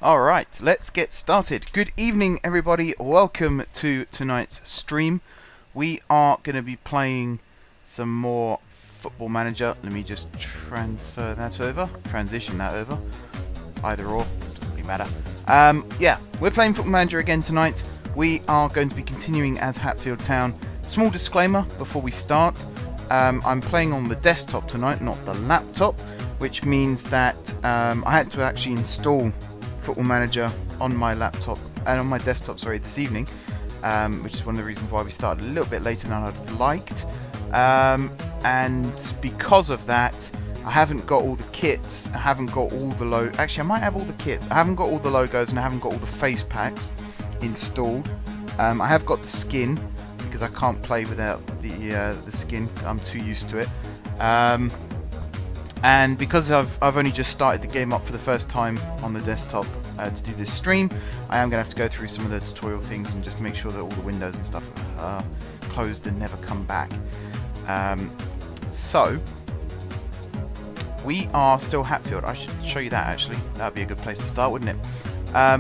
Alright, let's get started. Good evening, everybody. Welcome to tonight's stream. We are going to be playing some more Football Manager. Let me just transition that over. Either or, doesn't really matter. Yeah, we're playing Football Manager again tonight. We are going to be continuing as Hatfield Town. Small disclaimer before we start. I'm playing on the desktop tonight, not the laptop, which means that I had to actually install Football Manager on my laptop and on my desktop, this evening, which is one of the reasons why we started a little bit later than I'd liked. And because of that, I haven't got all the kits. I haven't got all the Actually, I might have all the kits. I haven't got all the logos and I haven't got all the face packs installed. I have got the skin because I can't play without the skin. I'm too used to it. And because I've only just started the game up for the first time on the desktop to do this stream, I am going to have to go through some of the tutorial things and just make sure that all the windows and stuff are closed and never come back. So, we are still Hatfield. I should show you that actually. That would be a good place to start, wouldn't it?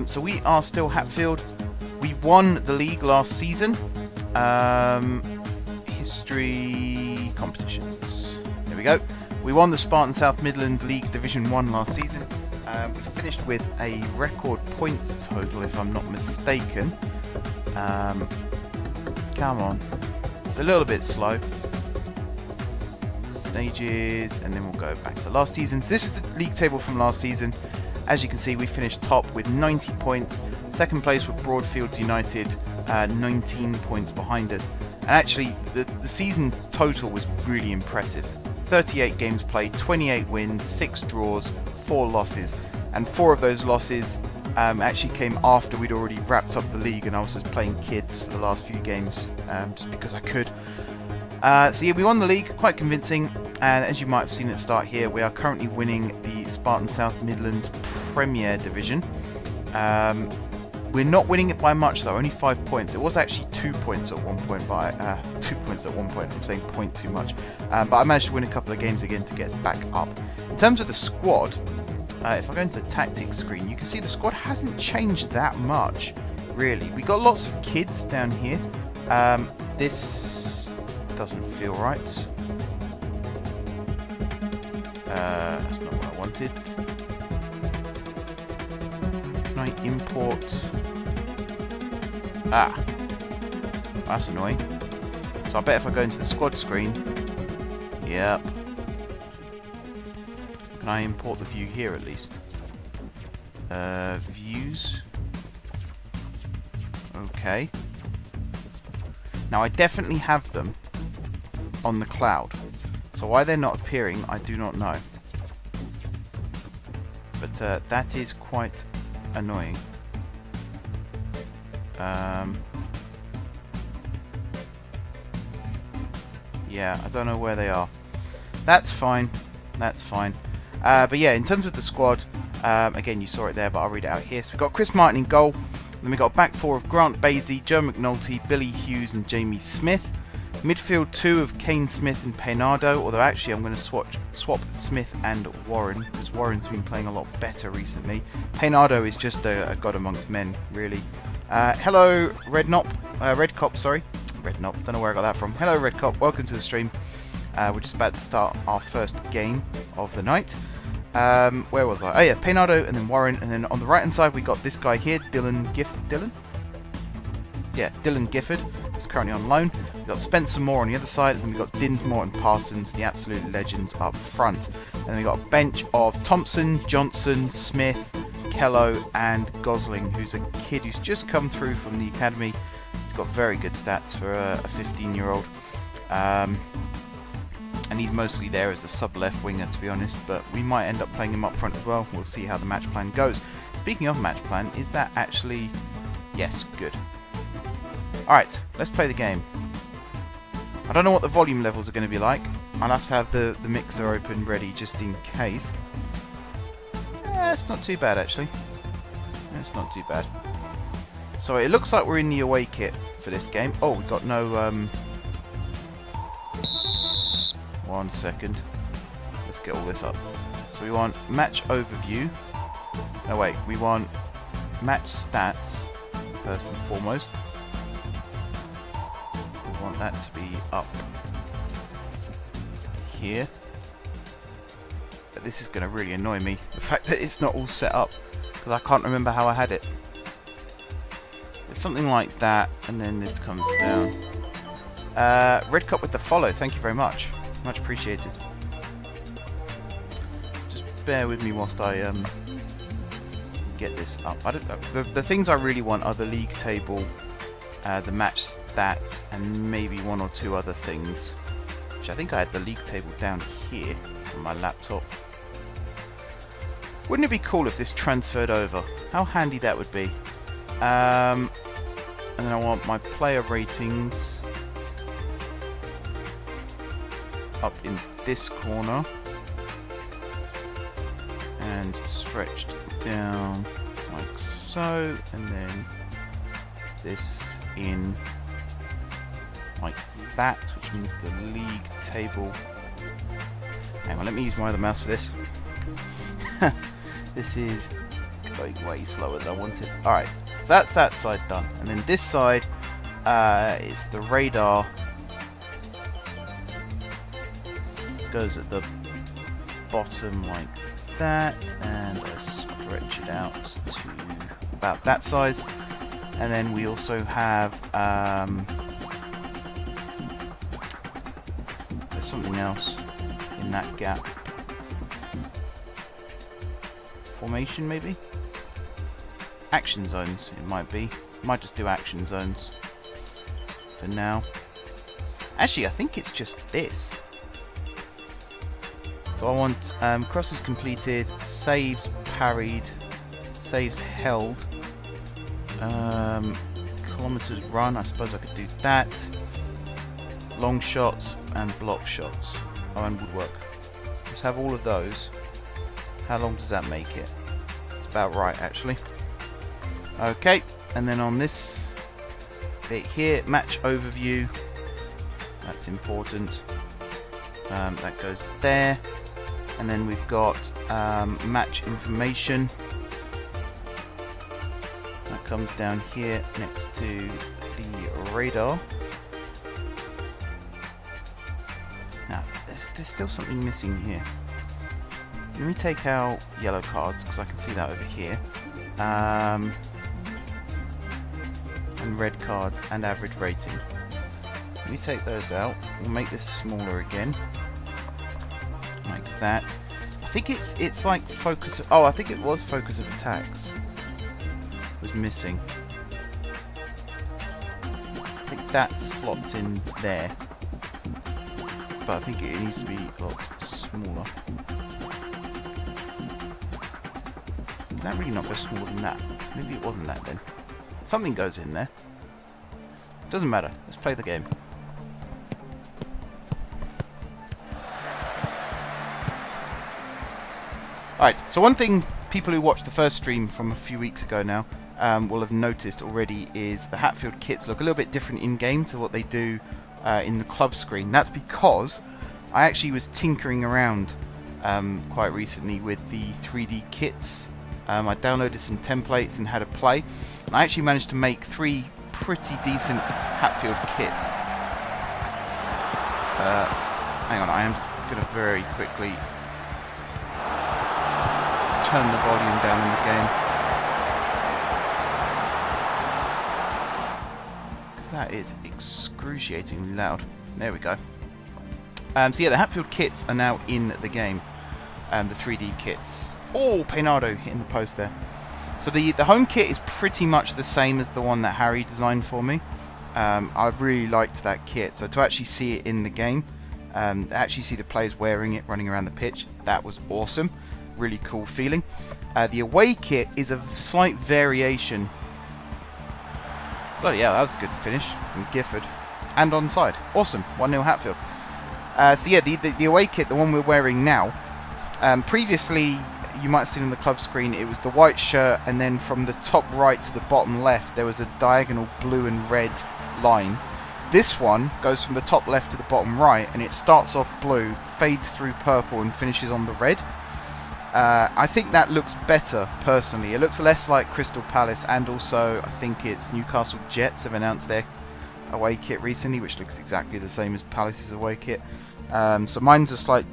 So we are still Hatfield. We won the league last season. History competitions. There we go. We won the Spartan South Midlands League Division 1 last season. We finished with a record points total, if I'm not mistaken. Come on. It's a little bit slow. Stages, and then we'll go back to last season. So this is the league table from last season. As you can see, we finished top with 90 points. Second place with Broadfields United, 19 points behind us. And actually, the season total was really impressive. 38 games played, 28 wins, 6 draws, 4 losses, and 4 of those losses actually came after we'd already wrapped up the league and I was just playing kids for the last few games just because I could. So yeah, we won the league, quite convincing, and as you might have seen at the start here, we are currently winning the Spartan South Midlands Premier Division. We're not winning it by much though, only 5 points. It was actually 2 points at one point, I'm saying point too much. But I managed to win a couple of games again to get us back up. In terms of the squad, if I go into the tactics screen, you can see the squad hasn't changed that much, really. We got lots of kids down here. This doesn't feel right. That's not what I wanted. Can I import? Ah, that's annoying. So I bet if I go into the squad screen, yep. Can I import the view here at least? Views. Okay. Now I definitely have them on the cloud. So why they're not appearing, I do not know. But that is quite annoying. Yeah, I don't know where they are. That's fine. That's fine. But yeah, in terms of the squad, again, you saw it there, but I'll read it out here. So we've got Chris Martin in goal. Then we've got a back four of Grant Basie, Joe McNulty, Billy Hughes, and Jamie Smith. Midfield 2 of Kane Smith and Peinado, although actually I'm going to swap Smith and Warren, because Warren's been playing a lot better recently. Peinado is just a god amongst men, really. Hello, Redcop, sorry. Redknop, don't know where I got that from. Hello, Redcop, welcome to the stream. We're just about to start our first game of the night. Where was I? Oh yeah, Peinado and then Warren, and then on the right hand side we got this guy here, Dylan? Yeah, Dylan Gifford, who's currently on loan. We've got Spencer Moore on the other side, and we've got Dinsmore and Parsons, the absolute legends up front. And then we've got a bench of Thompson, Johnson, Smith, Kello, and Gosling, who's a kid who's just come through from the academy. He's got very good stats for a 15-year-old. And he's mostly there as a sub-left winger, to be honest, but we might end up playing him up front as well. We'll see how the match plan goes. Speaking of match plan, is that actually... Yes, good. Alright, let's play the game. I don't know what the volume levels are going to be like. I'll have to have the mixer open ready just in case. It's not too bad, actually. It's not too bad. So it looks like we're in the away kit for this game. Oh, we've got no... 1 second. Let's get all this up. So we want match overview. No, wait. We want match stats first and foremost. We want that to be up here. But this is going to really annoy me, the fact that it's not all set up, because I can't remember how I had it. It's something like that, and then this comes down. Red Cup with the follow, thank you very much. Much appreciated. Just bear with me whilst I get this up. I don't, the things I really want are the league table, the match stats, and maybe one or two other things. Which I think I had the league table down here on my laptop. Wouldn't it be cool if this transferred over? How handy that would be. And then I want my player ratings up in this corner and stretched down like so, and then this in like that, which means the league table. Hang on, let me use my other mouse for this. This is going way slower than I wanted. Alright, so that's that side done. And then this side is the radar. Goes at the bottom like that, and I stretch it out to about that size. And then we also have there's something else in that gap. Formation maybe? Action zones it might be. Might just do action zones for now. Actually, I think it's just this. So I want crosses completed, saves parried, saves held, kilometers run, I suppose I could do that, long shots and block shots, and woodwork. Let's have all of those. How long does that make it? It's about right actually. Okay, and then on this bit here, match overview, that's important. That goes there. And then we've got match information. That comes down here next to the radar. Now, there's still something missing here. Let me take out yellow cards, because I can see that over here. And red cards and average rating. Let me take those out. We'll make this smaller again. Like that. I think it's like focus. Oh, I think it was focus of attacks. It was missing. I think that slots in there, but I think it needs to be a lot smaller. Can that really not go smaller than that? Maybe it wasn't that then. Something goes in there. Doesn't matter. Let's play the game. Alright, so one thing people who watched the first stream from a few weeks ago now will have noticed already is the Hatfield kits look a little bit different in-game to what they do in the club screen. That's because I actually was tinkering around quite recently with the 3D kits. I downloaded some templates and had a play, and I actually managed to make 3 pretty decent Hatfield kits. Hang on, I am just going to very quickly turn the volume down in the game, because that is excruciatingly loud. There we go. So yeah, the Hatfield kits are now in the game, the 3D kits. Oh, Peinado hitting the post there. So the home kit is pretty much the same as the one that Harry designed for me. I really liked that kit, so to actually see it in the game, actually see the players wearing it, running around the pitch, that was awesome. Really cool feeling. The away kit is a slight variation. Bloody hell, that was a good finish from Gifford. And onside. Awesome. 1-0 Hatfield. So yeah, the away kit, the one we're wearing now, previously you might have seen on the club screen, it was the white shirt, and then from the top right to the bottom left there was a diagonal blue and red line. This one goes from the top left to the bottom right, and it starts off blue, fades through purple and finishes on the red. I think that looks better, personally. It looks less like Crystal Palace, and also I think it's Newcastle Jets have announced their away kit recently, which looks exactly the same as Palace's away kit. So mine's a slight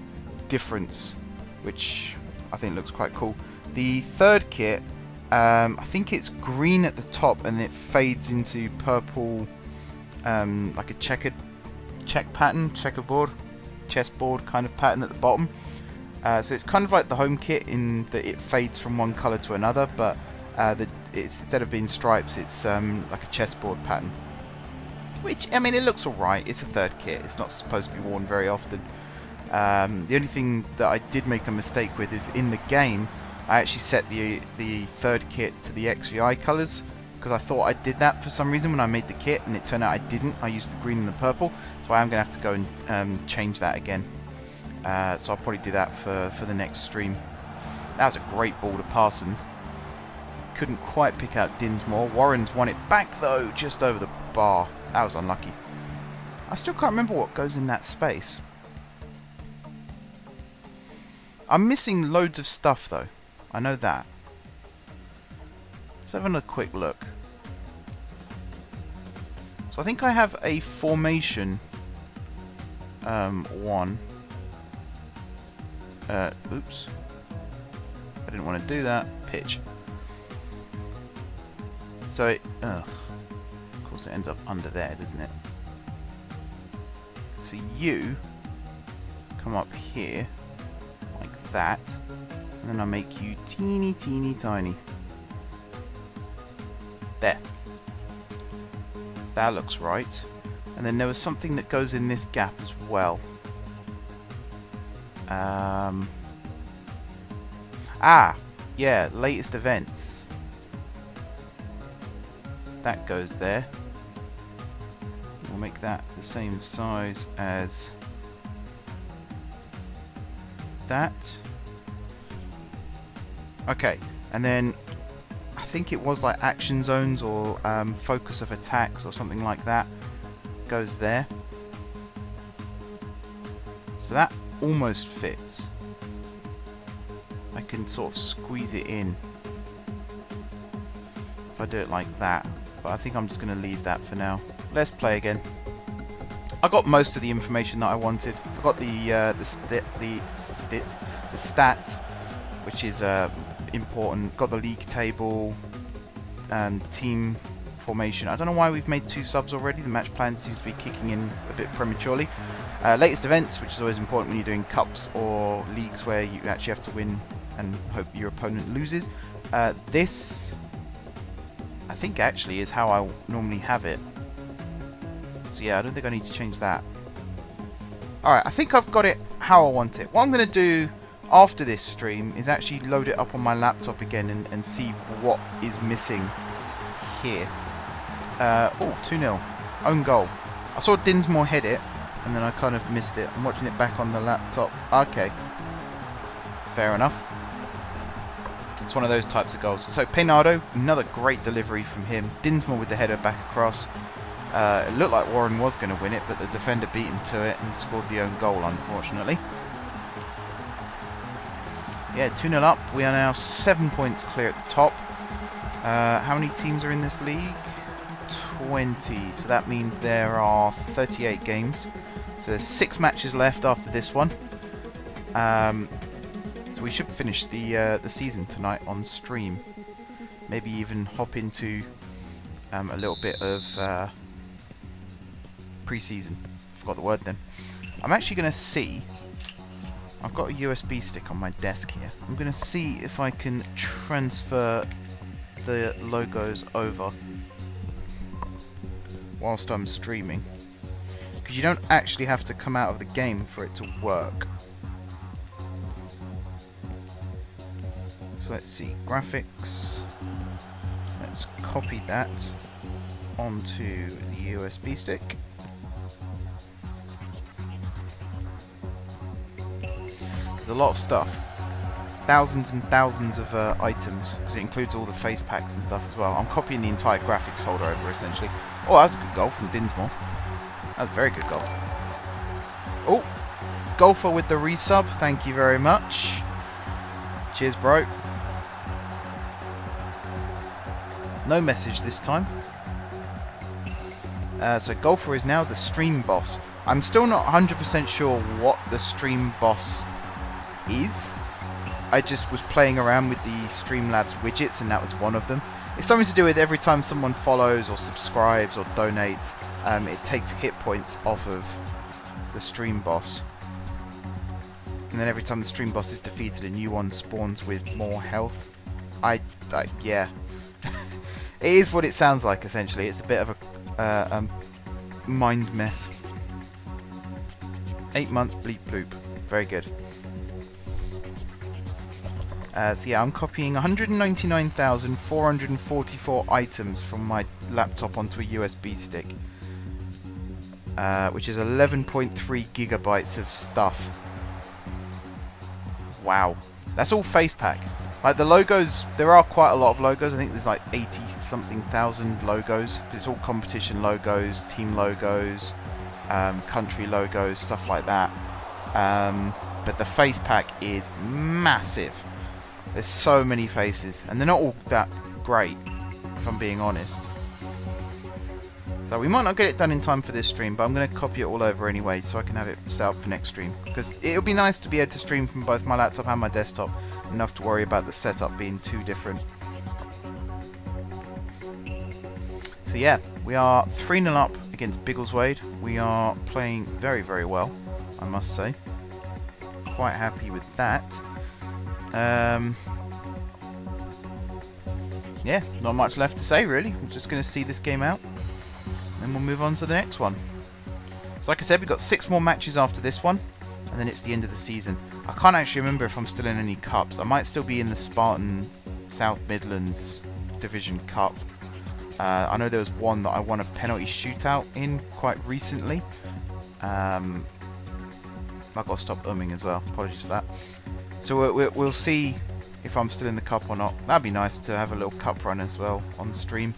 difference, which I think looks quite cool. The third kit, I think it's green at the top and it fades into purple, like a checkerboard, chessboard kind of pattern at the bottom. So it's kind of like the home kit in that it fades from one colour to another, but instead of being stripes, it's like a chessboard pattern. Which, I mean, it looks alright. It's a third kit. It's not supposed to be worn very often. The only thing that I did make a mistake with is in the game, I actually set the third kit to the XVI colours, because I thought I did that for some reason when I made the kit, and it turned out I didn't. I used the green and the purple, so I am going to have to go and change that again. So I'll probably do that for the next stream. That was a great ball to Parsons. Couldn't quite pick out Dinsmore. Warren's won it back though, just over the bar. That was unlucky. I still can't remember what goes in that space. I'm missing loads of stuff though. I know that. Let's have a quick look. So I think I have a formation one. Oops. I didn't want to do that. Pitch. So it, of course it ends up under there, doesn't it? So you come up here, like that, and then I make you teeny tiny. There. That looks right. And then there was something that goes in this gap as well. Yeah, latest events. That goes there. We'll make that the same size as that. Okay, and then I think it was like action zones or focus of attacks or something like that goes there. So that almost fits. I can sort of squeeze it in if I do it like that, but I think I'm just going to leave that for now. Let's play again. I got most of the information that I wanted. I got the stats, which is important. Got the league table, team formation. I don't know why we've made 2 subs already. The match plan seems to be kicking in a bit prematurely. Latest events, which is always important when you're doing cups or leagues where you actually have to win and hope your opponent loses. This, I think, actually is how I normally have it. So yeah, I don't think I need to change that. Alright, I think I've got it how I want it. What I'm going to do after this stream is actually load it up on my laptop again and see what is missing here. Oh, 2-0. Own goal. I saw Dinsmore head it, and then I kind of missed it. I'm watching it back on the laptop. Okay. Fair enough. It's one of those types of goals. So Peinado, another great delivery from him. Dinsmore with the header back across. It looked like Warren was going to win it, but the defender beat him to it and scored the own goal, unfortunately. Yeah, 2-0 up. We are now 7 points clear at the top. How many teams are in this league? 20. So that means there are 38 games. So there's 6 matches left after this one. So we should finish the season tonight on stream. Maybe even hop into a little bit of pre-season. Forgot the word then. I'm actually going to see. I've got a USB stick on my desk here. I'm going to see if I can transfer the logos over whilst I'm streaming. Because you don't actually have to come out of the game for it to work. So let's see, graphics. Let's copy that onto the USB stick. There's a lot of stuff. Thousands and thousands of items, because it includes all the face packs and stuff as well. I'm copying the entire graphics folder over, essentially. Oh, that was a good goal from Dinsmore. That was a very good goal. Oh, Golfer with the resub, thank you very much. Cheers, bro. No message this time. So Golfer is now the stream boss. I'm still not 100% sure what the stream boss is. I just was playing around with the Streamlabs widgets and that was one of them. It's something to do with every time someone follows or subscribes or donates, it takes hit points off of the stream boss. And then every time the stream boss is defeated, a new one spawns with more health. Yeah. It is what it sounds like, essentially. It's a bit of a mind mess. 8 months, bleep bloop. Very good. So yeah, I'm copying 199,444 items from my laptop onto a USB stick. Which is 11.3 gigabytes of stuff. Wow. That's all Facepack. Like the logos, there are quite a lot of logos. I think there's like 80-something thousand logos. It's all competition logos, team logos, country logos, stuff like that. But the Facepack is massive. There's so many faces, and they're not all that great, if I'm being honest. So we might not get it done in time for this stream, but I'm going to copy it all over anyway, so I can have it set up for next stream. Because it'll be nice to be able to stream from both my laptop and my desktop, enough to worry about the setup being too different. So yeah, we are 3-0 up against Biggleswade. We are playing very, very well, I must say. Quite happy with that. Yeah, not much left to say really. We're just going to see this game out, and we'll move on to the next one. So like I said, we've got 6 more matches after this one, and then it's the end of the season. I can't actually remember if I'm still in any cups. I might still be in the Spartan South Midlands Division Cup. I know there was one that I won a penalty shootout in quite recently. I've got to stop umming as well. Apologies for that. So we'll see if I'm still in the cup or not. That'd be nice to have a little cup run as well on stream.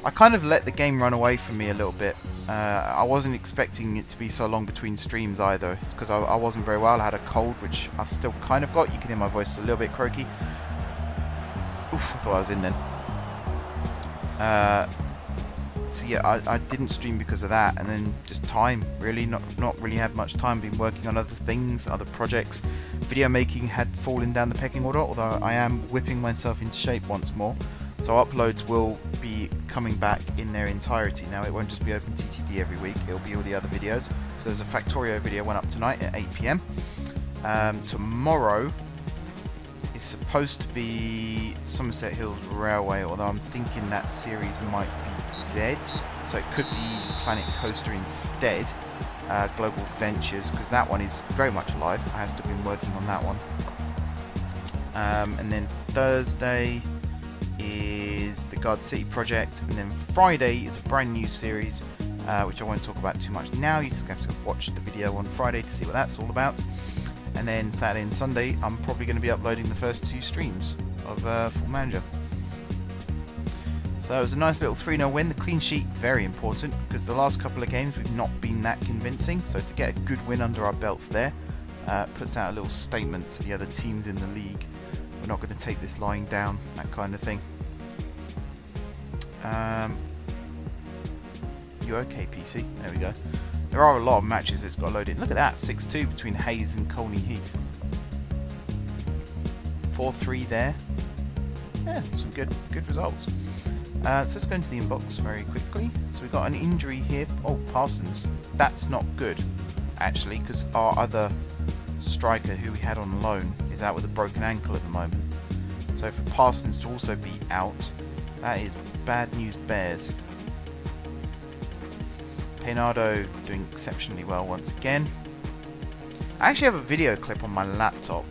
I kind of let the game run away from me a little bit. I wasn't expecting it to be so long between streams either. It's because I wasn't very well. I had a cold, which I've still kind of got. You can hear my voice a little bit croaky. Oof, I thought I was in then. So yeah, I didn't stream because of that, and then just time, really, not really had much time. Been working on other things, other projects. Video making had fallen down the pecking order, although I am whipping myself into shape once more. So uploads will be coming back in their entirety now. It won't just be OpenTTD every week, it'll be all the other videos. So there's a Factorio video went up tonight at 8 PM. Tomorrow is supposed to be Somerset Hills Railway, although I'm thinking that series might be dead, so it could be Planet Coaster instead. Global Ventures, because that one is very much alive. I have still been working on that one. And then Thursday is the Guard City project, and then Friday is a brand new series, which I won't talk about too much now. You just have to watch the video on Friday to see what that's all about. And then Saturday and Sunday, I'm probably going to be uploading the first 2 streams of Full Manager. So it was a nice little 3-0 win. The clean sheet, very important, because the last couple of games we've not been that convincing. So to get a good win under our belts there puts out a little statement to the other teams in the league. We're not going to take this lying down, that kind of thing. You okay, PC? There we go. There are a lot of matches that's got loaded. Look at that, 6-2 between Hayes and Colney Heath. 4-3 there. Yeah, some good results. So let's go into the inbox very quickly. So we've got an injury here. Oh, Parsons. That's not good, actually, because our other striker who we had on loan is out with a broken ankle at the moment. So for Parsons to also be out, that is bad news bears. Peinado doing exceptionally well once again. I actually have a video clip on my laptop.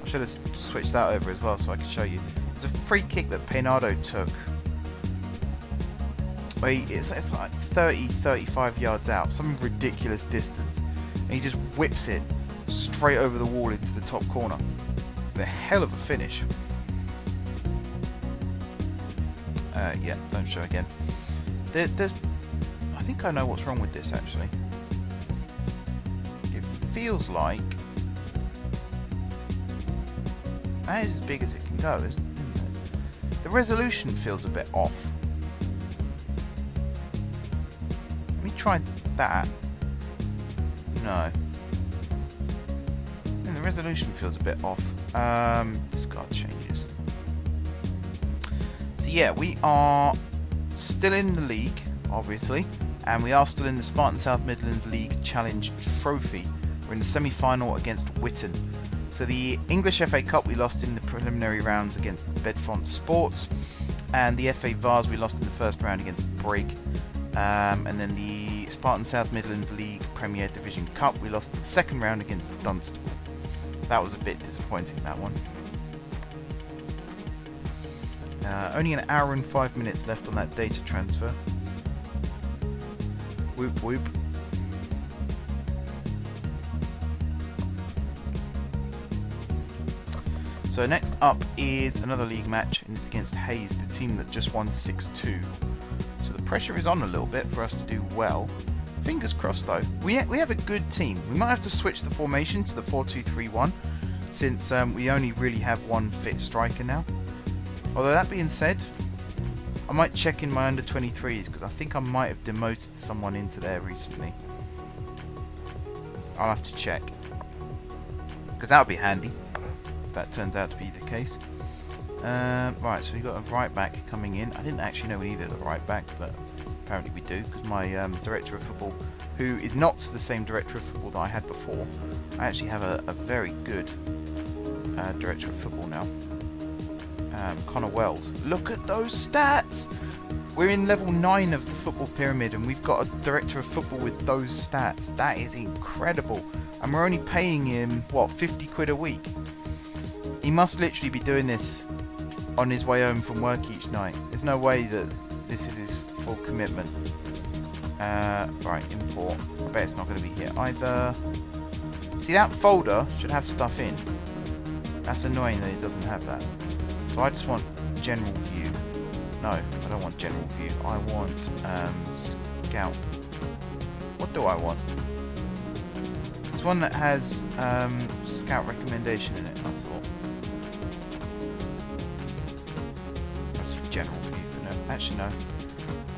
I should have switched that over as well so I can show you. It's a free kick that Peinado took. It's like 30-35 yards out, some ridiculous distance, and he just whips it straight over the wall into the top corner. The hell of a finish. Yeah, don't show again. There's, I think I know what's wrong with this actually. It feels like That is as big as it can go, isn't it? The resolution feels a bit off. Let me try that. No. And the resolution feels a bit off. Discard changes. So yeah, we are still in the league, obviously, and we are still in the Spartan South Midlands League Challenge Trophy. We're in the semi-final against Witton. So the English FA Cup we lost in the preliminary rounds against Bedfont Sports, and the FA Vars we lost in the first round against Brig, and then the Spartan South Midlands League Premier Division Cup we lost in the second round against Dunstable. That was a bit disappointing, that one. Only an hour and 5 minutes left on that data transfer. Whoop whoop. So next up is another league match, and it's against Hayes, the team that just won 6-2. So the pressure is on a little bit for us to do well. Fingers crossed though. We have a good team. We might have to switch the formation to the 4-2-3-1, since we only really have one fit striker now. Although that being said, I might check in my under-23s, because I think I might have demoted someone into there recently. I'll have to check, because that would be handy. That turns out to be the case. Right, so we've got a right back coming in. I didn't actually know we needed a right back, but apparently we do, because my director of football, who is not the same director of football that I had before, I actually have a very good director of football now. Connor Wells. Look at those stats! We're in level 9 of the football pyramid, and we've got a director of football with those stats. That is incredible. And we're only paying him, what, 50 quid a week? He must literally be doing this on his way home from work each night. There's no way that this is his full commitment. Right, import. I bet it's not going to be here either. See, that folder should have stuff in. That's annoying that it doesn't have that. So I just want general view. No, I don't want general view. I want scout. What do I want? It's one that has scout recommendation in it, I thought. General view for now. Actually no,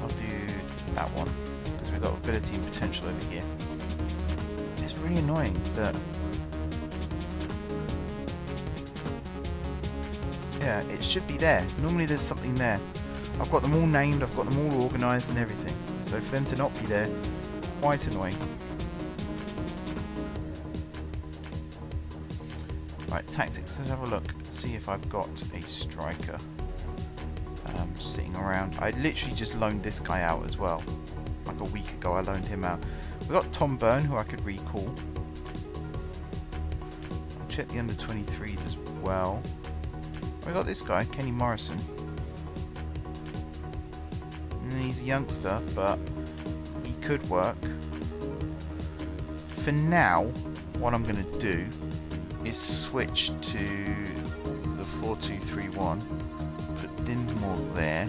I'll do that one, because we've got ability and potential over here. It's really annoying that, yeah, it should be there. Normally there's something there. I've got them all named, I've got them all organised and everything, so for them to not be there, quite annoying. Right, tactics, let's have a look, see if I've got a striker sitting around. I literally just loaned this guy out as well. Like a week ago I loaned him out. We've got Tom Byrne, who I could recall. I'll check the under-23s as well. We've got this guy, Kenny Morrison. And he's a youngster, but he could work. For now, what I'm going to do is switch to the 4-2-3-1. Put Dindmore there.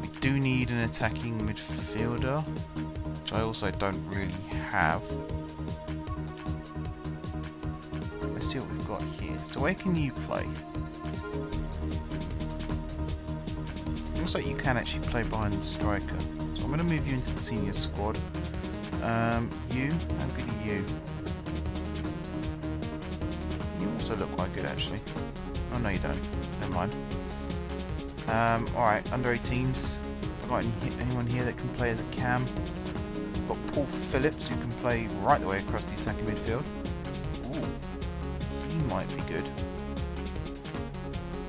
We do need an attacking midfielder, which I also don't really have. Let's see what we've got here. So where can you play? Looks like you can actually play behind the striker. So I'm going to move you into the senior squad. You, how good are you? You also look quite good actually. Oh no you don't, never mind. Alright, under 18s. I've got anyone here that can play as a cam. I've got Paul Phillips who can play right the way across the attacking midfield. Ooh, he might be good.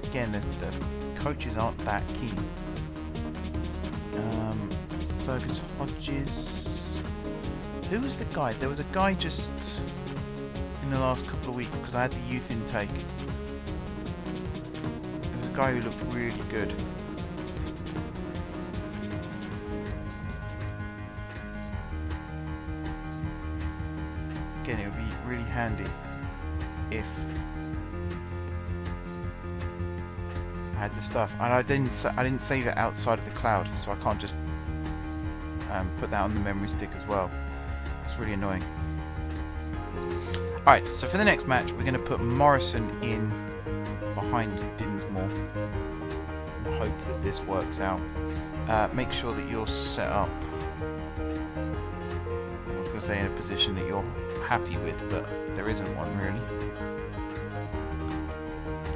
Again, the coaches aren't that keen. Fergus Hodges. Who was the guy? There was a guy just in the last couple of weeks, because I had the youth intake. There was a guy who looked really good. Again, it would be really handy if I had the stuff, and I didn't save it outside of the cloud, so I can't just put that on the memory stick as well. It's really annoying. Alright, so for the next match we're going to put Morrison in behind behind Dinsmore and hope that this works out. Make sure that you're set up, I was going to say in a position that you're happy with, but there isn't one really.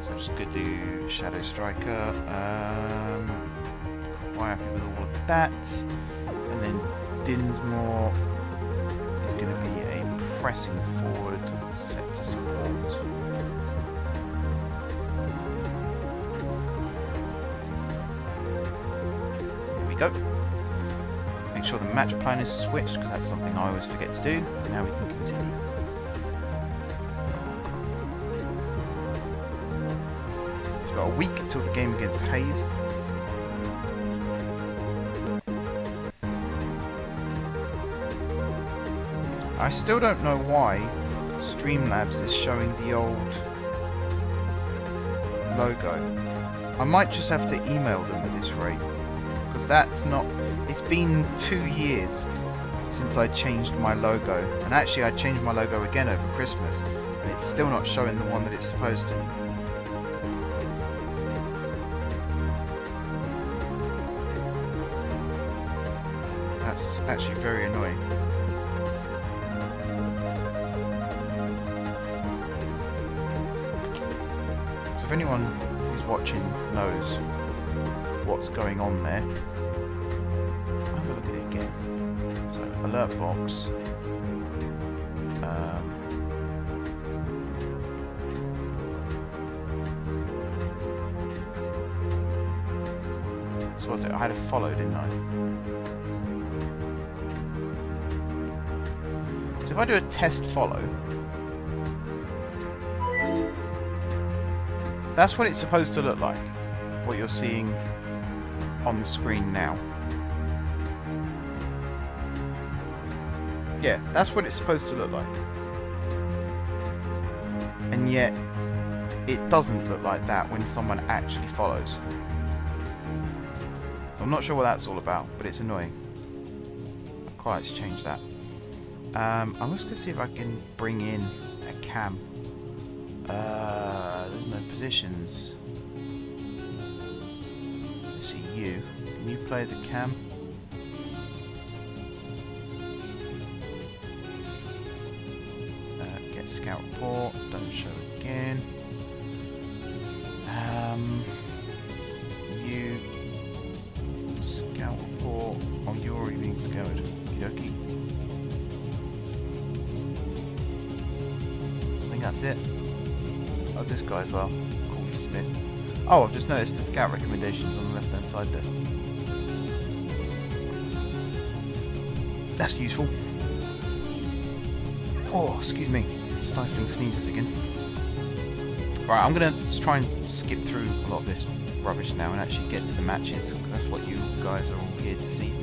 So I'm just going to do Shadow Striker, quite happy with all of that, and then Dinsmore is going to be a pressing forward set to support. Go. Make sure the match plan is switched, because that's something I always forget to do. Now we can continue. So we've got a week till the game against Hayes. I still don't know why Streamlabs is showing the old logo. I might just have to email them at this rate. That's not... It's been 2 years since I changed my logo, and actually I changed my logo again over Christmas, and it's still not showing the one that it's supposed to. That's actually very annoying. So if anyone who's watching knows what's going on there, have a look at it again. So alert box, so what's it? I had a follow, didn't I? So if I do a test follow, that's what it's supposed to look like. What you're seeing on the screen now. Yeah, that's what it's supposed to look like. And yet, it doesn't look like that when someone actually follows. I'm not sure what that's all about, but it's annoying. I'd quite like to change that. I'm just going to see if I can bring in a cam. There's no positions. See you. Can you play as a cam? Get scout report. Don't show again. You scout report. Oh, you're already being scouted. Okie. I think that's it. How's this guy as well? Corey Smith. Oh, I've just noticed the scout recommendations on the left hand side there. That's useful. Oh, excuse me. Stifling sneezes again. Right, I'm going to try and skip through a lot of this rubbish now and actually get to the matches, because that's what you guys are all here to see.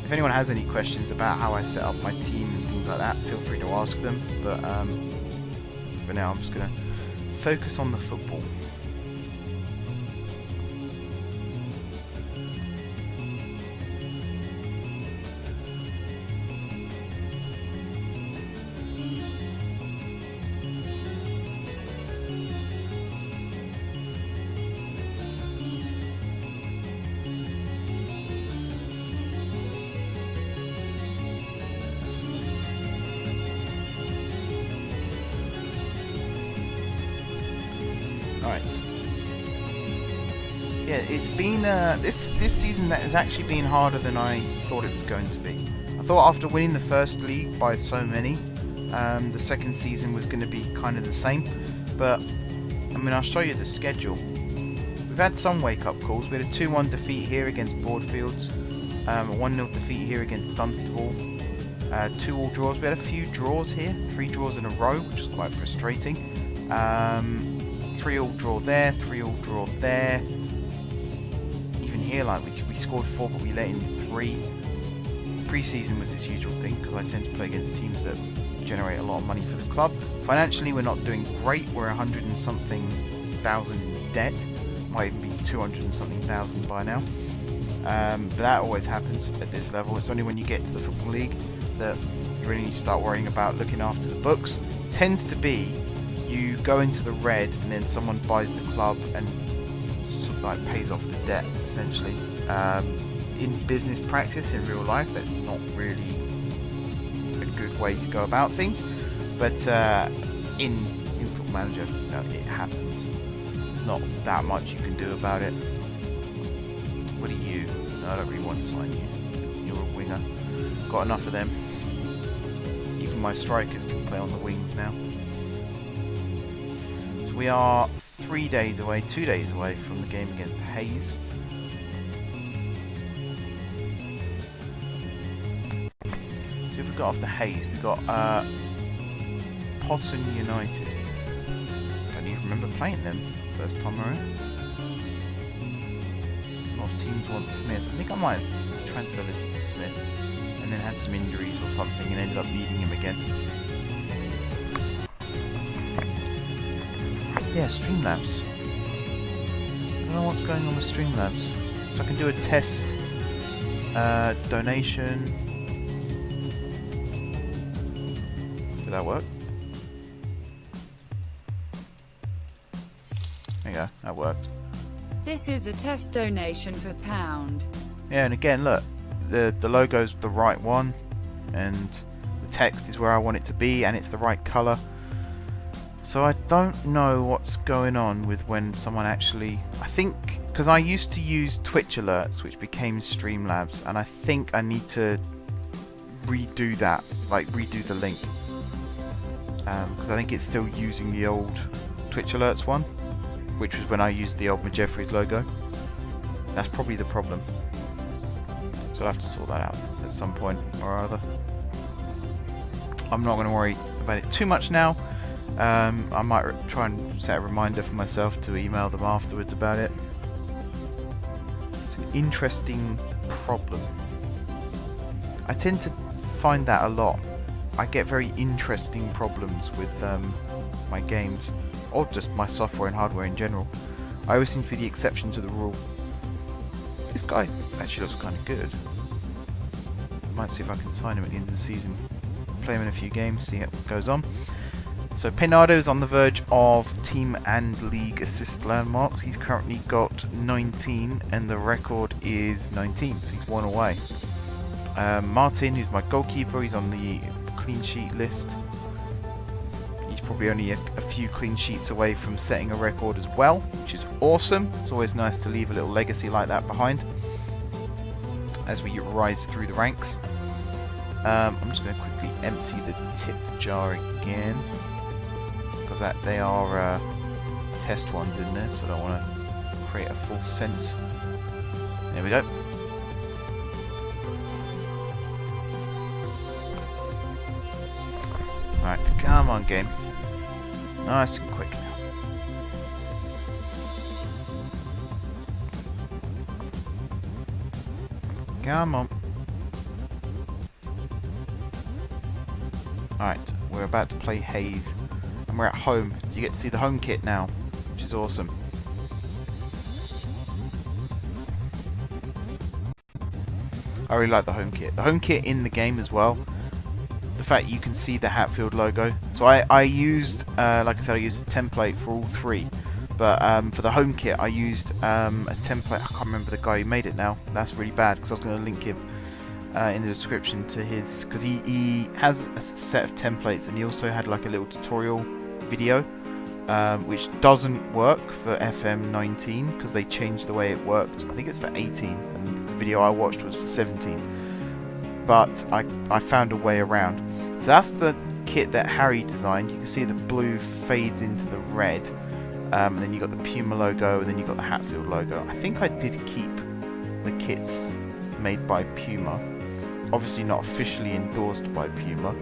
If anyone has any questions about how I set up my team and things like that, feel free to ask them. But for now, I'm just going to focus on the football. Right. Yeah, it's been this season that has actually been harder than I thought it was going to be. I thought after winning the first league by so many, the second season was going to be kind of the same. But I mean, I'll show you the schedule. We've had some wake-up calls. We had a 2-1 defeat here against Broadfields, a 1-0 defeat here against Dunstable, 2 all draws. We had a few draws here, 3 draws in a row, which is quite frustrating. 3 all draw there, 3 all draw there. Even here, like we scored 4, but we let in 3. Pre-season was this usual thing, because I tend to play against teams that generate a lot of money for the club. Financially, we're not doing great. We're 100 and something thousand in debt. Might even be 200 and something thousand by now. But that always happens at this level. It's only when you get to the Football League that you really need to start worrying about looking after the books. Tends to be you go into the red and then someone buys the club and sort of like pays off the debt, essentially. In business practice, in real life, that's not really a good way to go about things, but in Football Manager, it happens. There's not that much you can do about it. What are you? No, I don't really want to sign you. You're a winger. Got enough of them. Even my strikers can play on the wings now. So we are 2 days away from the game against Hayes. So if we got after Hayes, we got Potton United. Don't even remember playing them first time around. A lot of teams want Smith. I think I might have transfer listed Smith and then had some injuries or something and ended up needing him again. Yeah, Streamlabs. I don't know what's going on with Streamlabs. So I can do a test donation. Did that work? There you go, that worked. This is a test donation for £1. Yeah, and again, look, the logo's the right one, and the text is where I want it to be, and it's the right colour. So I don't know what's going on with when someone actually... I think, because I used to use Twitch alerts, which became Streamlabs, and I think I need to redo that, like redo the link. Because I think it's still using the old Twitch alerts one, which was when I used the old Majeffries logo. That's probably the problem. So I'll have to sort that out at some point or other. I'm not going to worry about it too much now. I might try and set a reminder for myself to email them afterwards about it. It's an interesting problem. I tend to find that a lot. I get very interesting problems with my games, or just my software and hardware in general. I always seem to be the exception to the rule. This guy actually looks kind of good. Might see if I can sign him at the end of the season. Play him in a few games, see what goes on. So Phenom is on the verge of team and league assist landmarks. He's currently got 19 and the record is 19, so he's 1 away. Martin, who's my goalkeeper, he's on the clean sheet list. He's probably only a few clean sheets away from setting a record as well, which is awesome. It's always nice to leave a little legacy like that behind as we rise through the ranks. I'm just going to quickly empty the tip jar again, because they are test ones in there, so I don't want to create a false sense. There we go. Right, come on game. Nice and quick now. Come on. Alright, we're about to play Hayes. And we're at home, so you get to see the home kit now, which is awesome. I really like the home kit. The home kit in the game as well. The fact you can see the Hatfield logo. So I used, like I said, I used a template for all three. But for the home kit, I used a template. I can't remember the guy who made it now. That's really bad, because I was going to link him in the description to his, because he has a set of templates, and he also had like a little tutorial video, which doesn't work for FM19 because they changed the way it worked. I think it's for 18, and the video I watched was for 17. But I found a way around. So that's the kit that Harry designed. You can see the blue fades into the red. And then you got the Puma logo, and then you got the Hatfield logo. I think I did keep the kits made by Puma. Obviously not officially endorsed by Puma.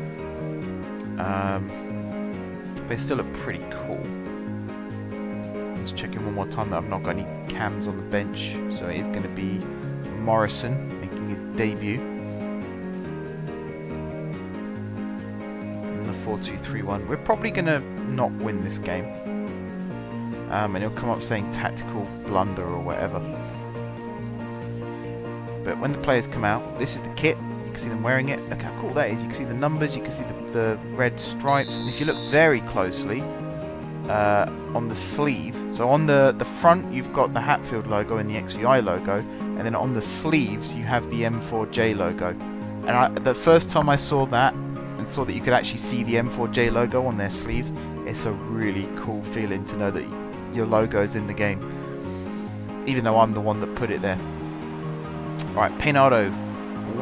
But they still look pretty cool. Let's check in one more time that I've not got any cams on the bench. So it is going to be Morrison making his debut. In the 4-2-3-1. We're probably going to not win this game. And it'll come up saying tactical blunder or whatever. But when the players come out, this is the kit. You can see them wearing it. Look how cool that is. You can see the numbers, you can see the red stripes. And if you look very closely, on the sleeve. So on the front you've got the Hatfield logo and the XVI logo, and then on the sleeves you have the M4J logo. And the first time I saw that and saw that you could actually see the M4J logo on their sleeves, it's a really cool feeling to know that your logo is in the game, even though I'm the one that put it there. Alright, Phenom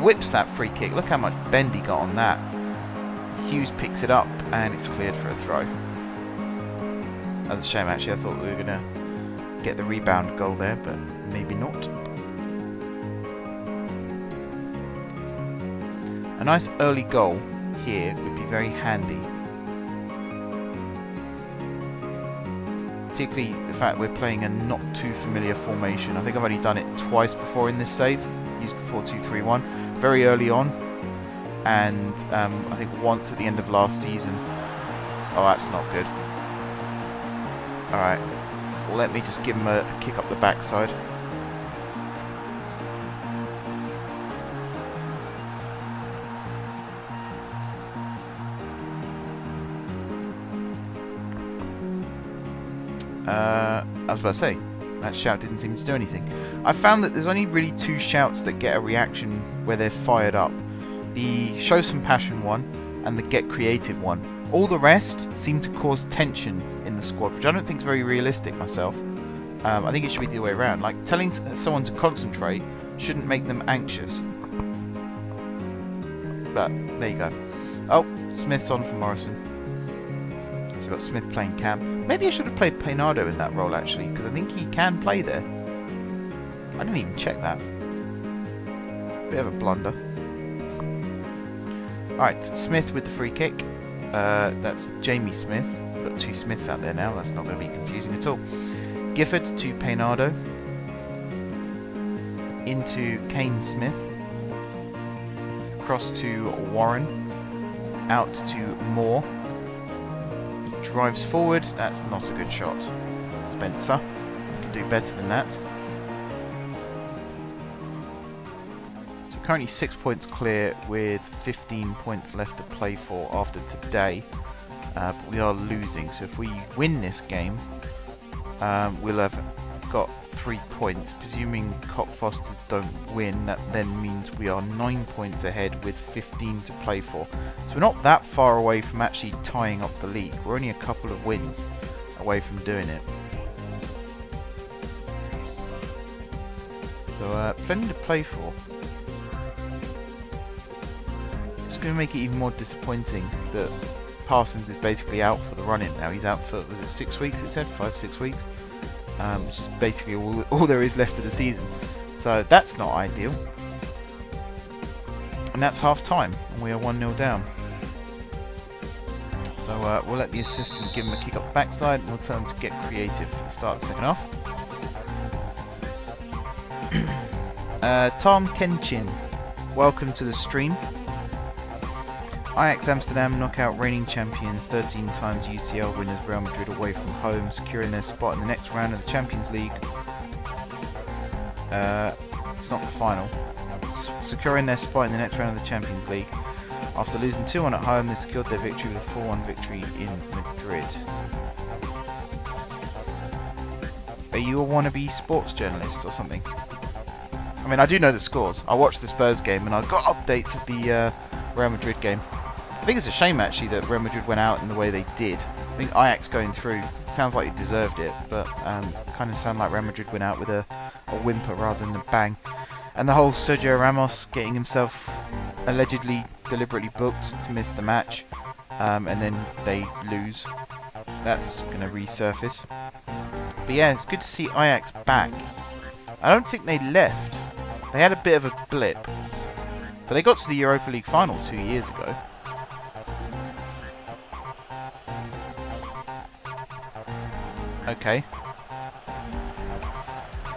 whips that free kick. Look how much bend he got on that. Hughes picks it up and it's cleared for a throw. That's a shame actually, I thought we were going to get the rebound goal there, but maybe not. A nice early goal here would be very handy. Particularly the fact we're playing a not too familiar formation. I think I've only done it twice before in this save. Used the 4-2-3-1 very early on, and I think once at the end of last season. Oh, that's not good. Alright, let me just give him a kick up the backside. I was about to say, that shout didn't seem to do anything. I found that there's only really two shouts that get a reaction where they're fired up. The Show Some Passion one and the Get Creative one. All the rest seem to cause tension in the squad, which I don't think is very realistic myself. I think it should be the other way around. Like, telling someone to concentrate shouldn't make them anxious. But, there you go. Oh, Smith's on for Morrison. So we've got Smith playing Cam. Maybe I should have played Phenom in that role, actually, because I think he can play there. I didn't even check that. Bit of a blunder. Alright, Smith with the free kick. That's Jamie Smith. We've got two Smiths out there now, that's not going to be confusing at all. Gifford to Phenom. Into Kane Smith. Across to Warren. Out to Moore. Drives forward, that's not a good shot. Spencer, you can do better than that. So currently 6 points clear with 15 points left to play for after today. But we are losing, so if we win this game, we'll have got 3 points. Presuming Cockfosters don't win, that then means we are 9 points ahead with 15 to play for. So we're not that far away from actually tying up the league. We're only a couple of wins away from doing it. So plenty to play for. It's going to make it even more disappointing that Parsons is basically out for the run-in now. He's out for, was it 6 weeks it said? 5-6 weeks? Which is basically all there is left of the season. So that's not ideal. And that's half time, and we are 1-0 down. So we'll let the assistant give him a kick up the backside, and we'll tell him to get creative at the start of the second half. Tom Kenchin, welcome to the stream. Ajax Amsterdam knockout reigning champions, 13 times UCL winners Real Madrid away from home, securing their spot in the next round of the Champions League. It's not the final. Securing their spot in the next round of the Champions League. After losing 2-1 at home, they secured their victory with a 4-1 victory in Madrid. Are you a wannabe sports journalist or something? I mean, I do know the scores. I watched the Spurs game and I got updates of the Real Madrid game. I think it's a shame actually that Real Madrid went out in the way they did. I think Ajax going through sounds like it deserved it, but kind of sound like Real Madrid went out with a whimper rather than a bang. And the whole Sergio Ramos getting himself allegedly deliberately booked to miss the match, and then they lose. That's going to resurface. But yeah, it's good to see Ajax back. I don't think they left. They had a bit of a blip. But they got to the Europa League final 2 years ago. Okay.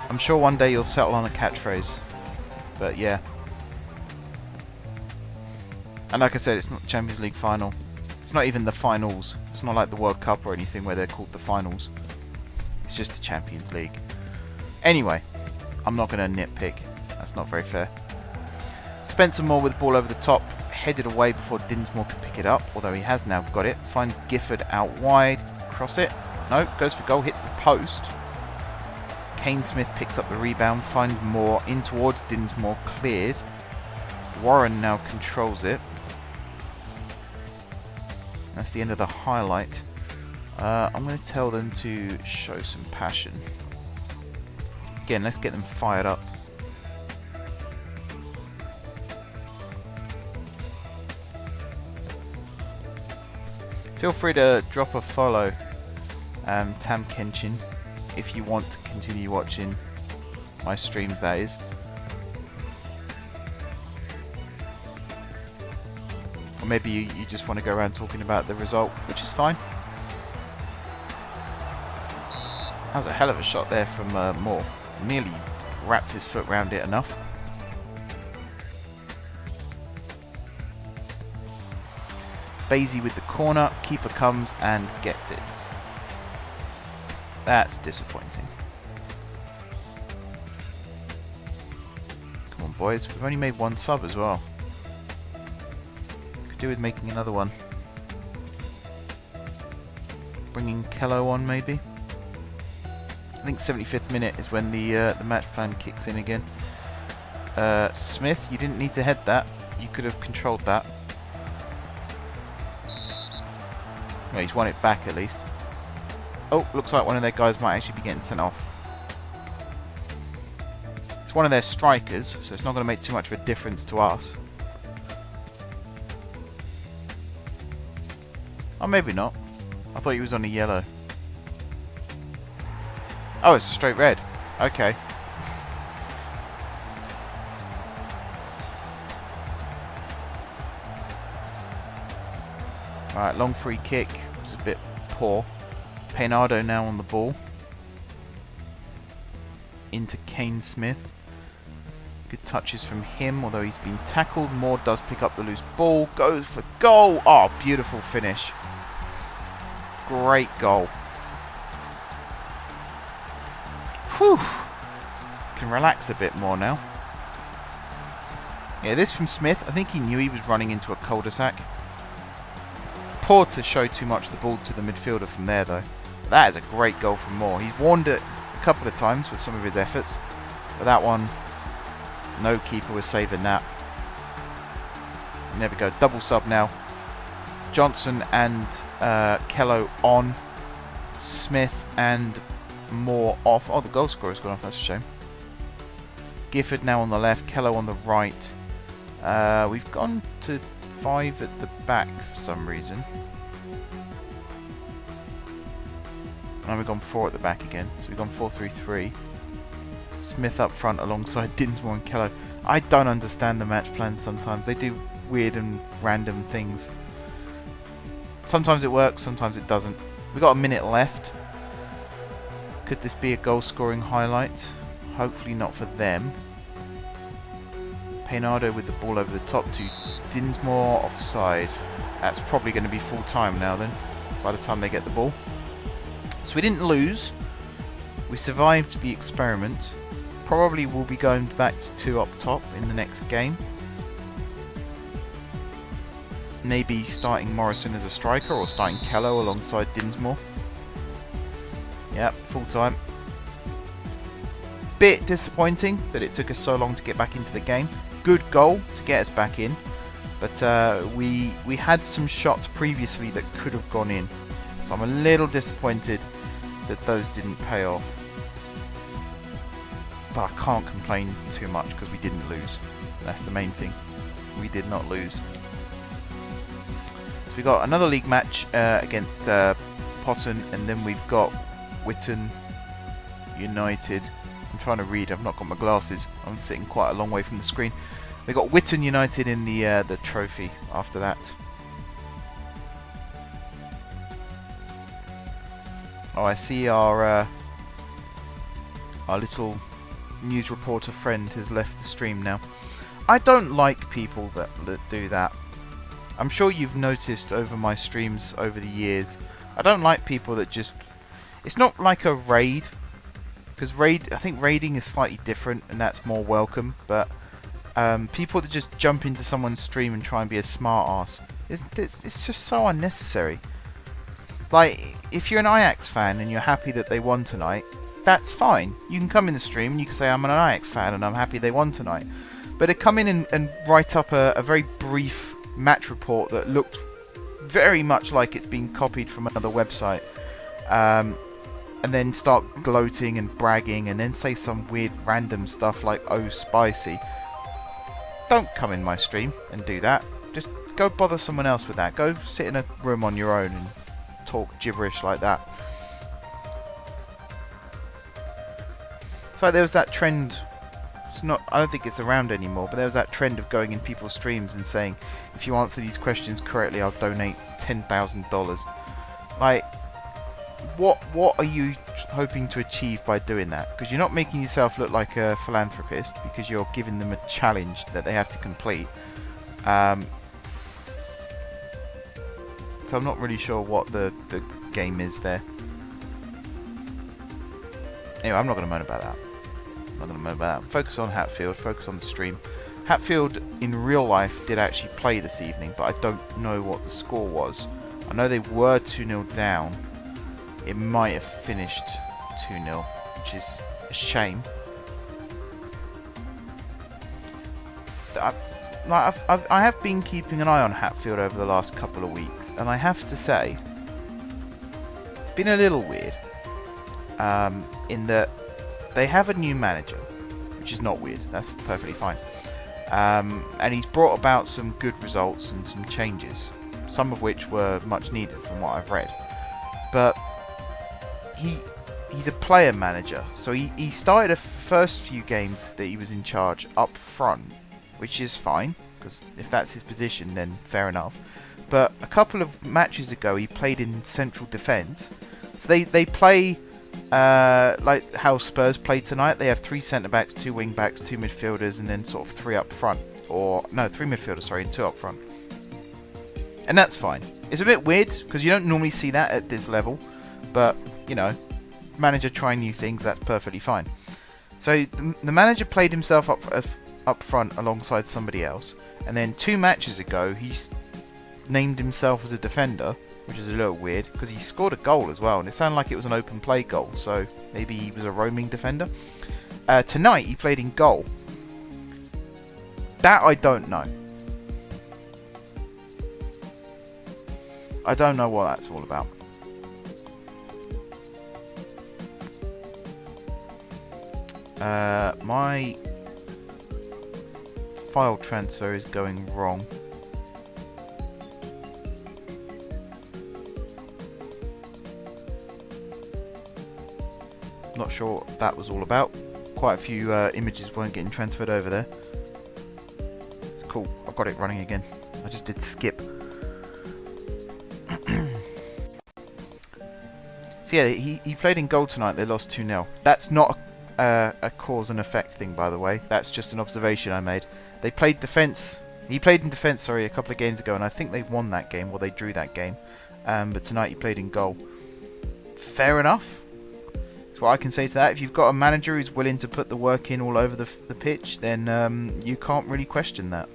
I'm sure one day you'll settle on a catchphrase. But yeah. And like I said, it's not the Champions League final. It's not even the finals. It's not like the World Cup or anything where they're called the finals. It's just the Champions League. Anyway, I'm not going to nitpick. That's not very fair. Spencer Moore with the ball over the top, headed away before Dinsmore could pick it up, although he has now got it. Finds Gifford out wide, cross it, No, goes for goal, hits the post. Kane Smith picks up the rebound, finds Moore in towards Dinsmore, cleared. Warren now controls it. That's the end of the highlight. I'm going to tell them to show some passion. Again, let's get them fired up. Feel free to drop a follow, Tam Kenshin, if you want to continue watching my streams, that is. Or maybe you just want to go around talking about the result, which is fine. That was a hell of a shot there from Moore. Nearly wrapped his foot round it enough. Basie with the corner, keeper comes and gets it. That's disappointing. Come on boys, we've only made one sub as well. Could do with making another one. Bringing Kello on maybe. I think 75th minute is when the match plan kicks in again. Smith, you didn't need to head that. You could have controlled that. Well, he's won it back at least. Oh, looks like one of their guys might actually be getting sent off. It's one of their strikers, so it's not going to make too much of a difference to us. Oh, maybe not. I thought he was on a yellow. Oh, it's a straight red. Okay. Alright, long free kick, which is a bit poor. Peinado now on the ball. Into Kane Smith. Good touches from him, although he's been tackled. Moore does pick up the loose ball. Goes for goal. Oh, beautiful finish. Great goal. Whew. Can relax a bit more now. Yeah, this from Smith. I think he knew he was running into a cul-de-sac. Poor to show too much the ball to the midfielder from there, though. That is a great goal from Moore. He's warned it a couple of times with some of his efforts, but that one, no keeper was saving that. And there we go, double sub now. Johnson and Kello on. Smith and Moore off. Oh, the goal scorer's gone off, that's a shame. Gifford now on the left, Kello on the right. We've gone to 5 at the back for some reason. And we've gone 4 at the back again. So we've gone 4-3-3. Smith up front alongside Dinsmore and Kello. I don't understand the match plans sometimes. They do weird and random things. Sometimes it works, sometimes it doesn't. We've got a minute left. Could this be a goal scoring highlight? Hopefully not for them. Peinado with the ball over the top to Dinsmore, offside. That's probably going to be full time now then, by the time they get the ball. So we didn't lose. We survived the experiment. Probably will be going back to 2 up top in the next game. Maybe starting Morrison as a striker or starting Kello alongside Dinsmore. Yep, full time. Bit disappointing that it took us so long to get back into the game. Good goal to get us back in, but we had some shots previously that could have gone in, so I'm a little disappointed that those didn't pay off. But I can't complain too much because we didn't lose. That's the main thing. We did not lose. So we got another league match against Potton, and then we've got Witton United. I'm trying to read, I've not got my glasses. I'm sitting quite a long way from the screen. We've got Witton United in the trophy after that. Oh, I see our little news reporter friend has left the stream now. I don't like people that do that. I'm sure you've noticed over my streams over the years. I don't like people that just... It's not like a raid. Because I think raiding is slightly different and that's more welcome, but people that just jump into someone's stream and try and be a smart ass, it's just so unnecessary. Like, if you're an Ajax fan and you're happy that they won tonight, that's fine. You can come in the stream and you can say, I'm an Ajax fan and I'm happy they won tonight. But to come in and write up a very brief match report that looked very much like it's been copied from another website, and then start gloating and bragging and then say some weird random stuff like, oh, spicy. Don't come in my stream and do that. Just go bother someone else with that. Go sit in a room on your own and talk gibberish like that. So there was that trend. I don't think it's around anymore, but there was that trend of going in people's streams and saying, if you answer these questions correctly, I'll donate $10,000. Like, what are you hoping to achieve by doing that? Because you're not making yourself look like a philanthropist, because you're giving them a challenge that they have to complete. So I'm not really sure what the game is there. Anyway, I'm not going to moan about that. Focus on Hatfield, focus on the stream. Hatfield in real life did actually play this evening, but I don't know what the score was. I know they were 2-0 down. It might have finished 2-0, which is a shame. I have been keeping an eye on Hatfield over the last couple of weeks, and I have to say, it's been a little weird. In that they have a new manager, which is not weird, that's perfectly fine. And he's brought about some good results and some changes, some of which were much needed from what I've read. But he's a player manager, so he started the first few games that he was in charge up front, which is fine, because if that's his position, then fair enough. But a couple of matches ago, he played in central defence. So they play like how Spurs played tonight. They have 3 centre-backs, 2 wing-backs, 2 midfielders, and then sort of 3 up front. Or, no, 3 midfielders, sorry, and 2 up front. And that's fine. It's a bit weird, because you don't normally see that at this level. But, you know, manager trying new things, that's perfectly fine. So the manager played himself up front alongside somebody else. And then 2 matches ago, he named himself as a defender, which is a little weird, because he scored a goal as well, and it sounded like it was an open play goal, so maybe he was a roaming defender. Tonight, he played in goal. That I don't know. I don't know what that's all about. My file transfer is going wrong. Not sure what that was all about. Quite a few images weren't getting transferred over there. It's cool. I've got it running again. I just did skip. So yeah, he played in goal tonight. They lost 2-0. That's not a cause and effect thing, by the way. That's just an observation I made. They played defence. He played in defence, sorry, a couple of games ago, and I think they won that game, or they drew that game. But tonight he played in goal. Fair enough. That's what I can say to that. If you've got a manager who's willing to put the work in all over the pitch, then you can't really question that.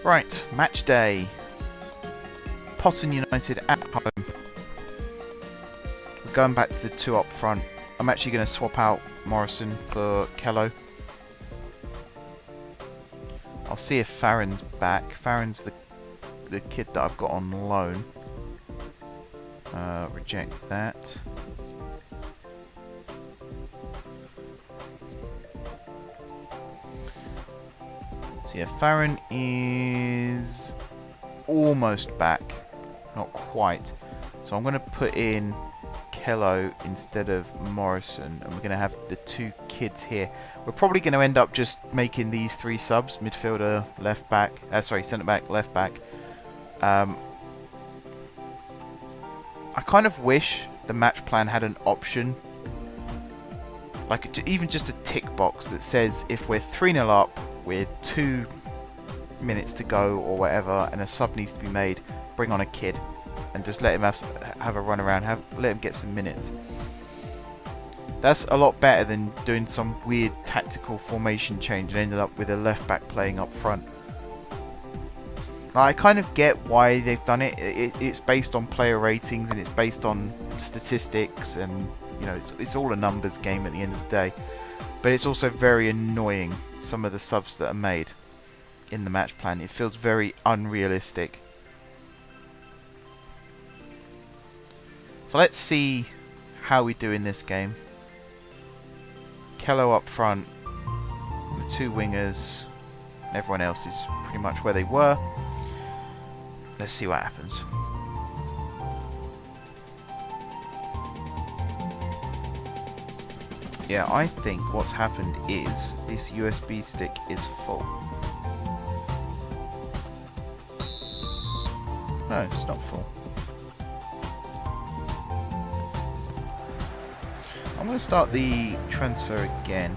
Right, match day. Potton United at home. We're going back to the 2 up front. I'm actually going to swap out Morrison for Kello. I'll see if Farron's back. Farron's the kid that I've got on loan. Reject that. So yeah, Farron is almost back. Not quite. So I'm going to put in Kello instead of Morrison, and we're going to have the 2 kids here. We're probably going to end up just making these 3 subs: midfielder, left back, centre back, left back. I kind of wish the match plan had an option, like even just a tick box that says if we're 3-0 up with 2 minutes to go or whatever, and a sub needs to be made, bring on a kid and just let him have a run around, let him get some minutes. That's a lot better than doing some weird tactical formation change and ended up with a left back playing up front. I kind of get why they've done it. It's based on player ratings and it's based on statistics, and you know, it's all a numbers game at the end of the day. But it's also very annoying, some of the subs that are made in the match plan. It feels very unrealistic. So let's see how we do in this game. Kello up front, the two wingers, everyone else is pretty much where they were. Let's see what happens. Yeah, I think what's happened is this USB stick is full. No, it's not full. I'm going to start the transfer again.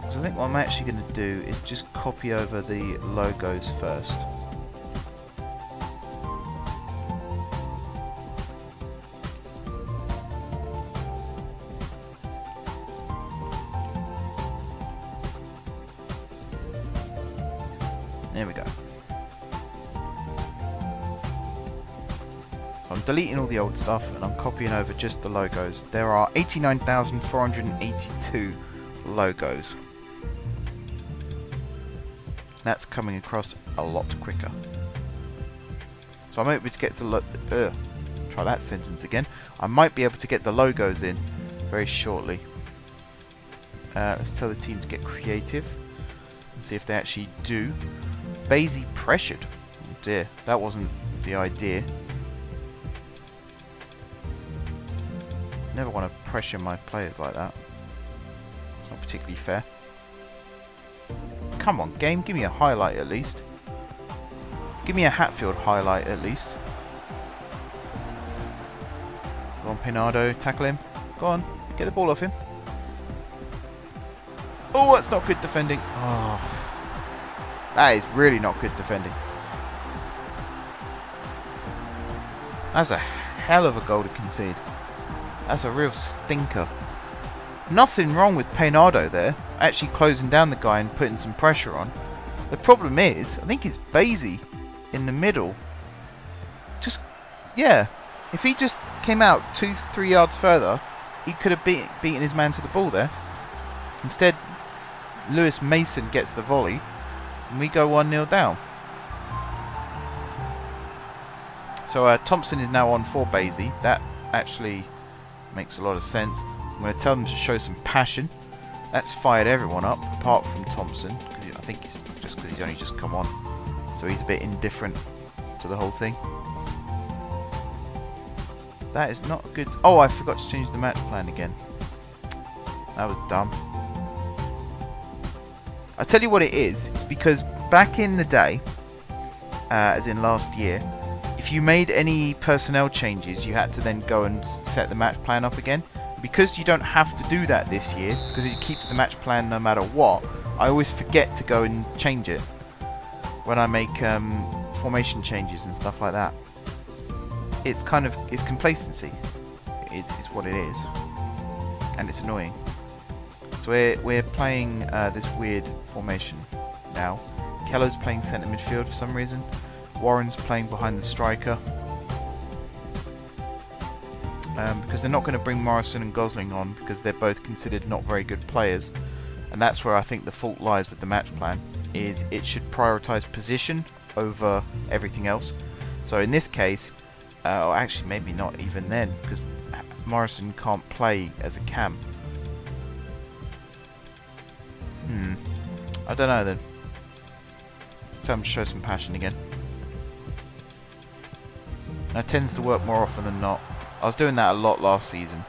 So I think what I'm actually going to do is just copy over the logos first. There we go. So I'm deleting all the old stuff and I'm copying over just the logos. There are 89,482 logos. That's coming across a lot quicker. So I'm able to get the try that sentence again. I might be able to get the logos in very shortly. Let's tell the team to get creative and see if they actually do. Basie pressured. Oh dear, that wasn't the idea. Never want to pressure my players like that. It's not particularly fair. Come on, game, give me a highlight at least. Give me a Hatfield highlight at least. Go on, Phenom, tackle him. Go on, get the ball off him. Oh, that's not good defending. Oh, that is really not good defending. That's a hell of a goal to concede. That's a real stinker. Nothing wrong with Phenom there, actually closing down the guy and putting some pressure on. The problem is, I think it's Basie in the middle. Just, yeah. If he just came out 2-3 yards further, he could have beaten his man to the ball there. Instead, Lewis Mason gets the volley, and we go 1-0 down. So Thompson is now on for Basie. That actually makes a lot of sense. I'm going to tell them to show some passion. That's fired everyone up, apart from Thompson. I think it's just because he's only just come on. So he's a bit indifferent to the whole thing. That is not good. Oh, I forgot to change the match plan again. That was dumb. I'll tell you what it is. It's because back in the day, as in last year, if you made any personnel changes, you had to then go and set the match plan up again. Because you don't have to do that this year, because it keeps the match plan no matter what, I always forget to go and change it when I make formation changes and stuff like that. It's kind of, it's complacency. It's what it is. And it's annoying. So we're playing this weird formation now. Kello's playing centre midfield for some reason. Warren's playing behind the striker. Because they're not going to bring Morrison and Gosling on because they're both considered not very good players. And that's where I think the fault lies with the match plan, is it should prioritise position over everything else. So in this case, or actually maybe not even then, because Morrison can't play as a cam. I don't know then. Let's tell him to show some passion again. That tends to work more often than not. I was doing that a lot last season.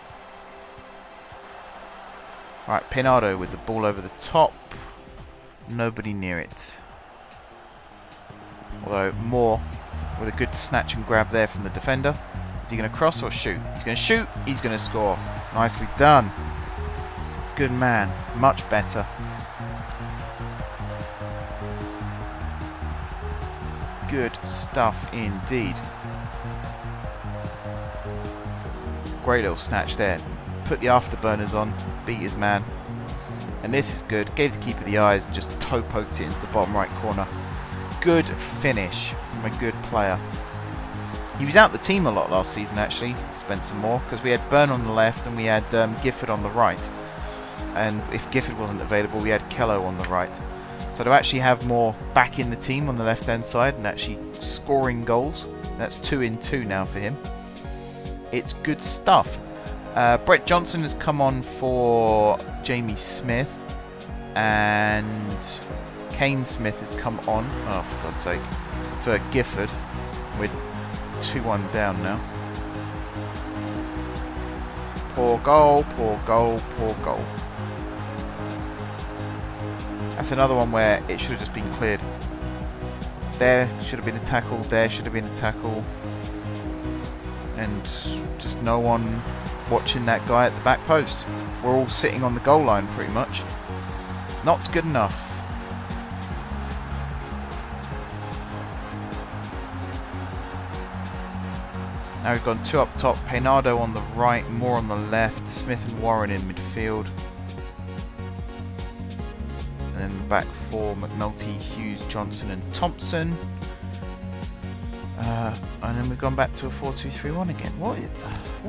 Alright, Phenom with the ball over the top. Nobody near it. Although Moore with a good snatch and grab there from the defender. Is he going to cross or shoot? He's going to shoot. He's going to score. Nicely done. Good man. Much better. good stuff indeed. Great little snatch there. Put the afterburners on, beat his man. And this is good. Gave the keeper the eyes and just toe poked it into the bottom right corner. Good finish from a good player. He was out the team a lot last season actually, Spencer Moore, because we had Byrne on the left and we had Gifford on the right. And if Gifford wasn't available, we had Kello on the right. So to actually have Moore back in the team on the left hand side and actually scoring goals, that's 2 in 2 now for him. It's good stuff. Brett Johnson has come on for Jamie Smith, and Kane Smith has come on, oh for God's sake, for Gifford. We're 2-1 down now. Poor goal, poor goal, poor goal. That's another one where it should have just been cleared. There should have been a tackle, there should have been a tackle. And just no one watching that guy at the back post. We're all sitting on the goal line pretty much. Not good enough. Now we've gone 2 up top, Peinado on the right, Moore on the left, Smith and Warren in midfield. And then back 4, McNulty, Hughes, Johnson and Thompson. And then we've gone back to a 4-2-3-1 again. What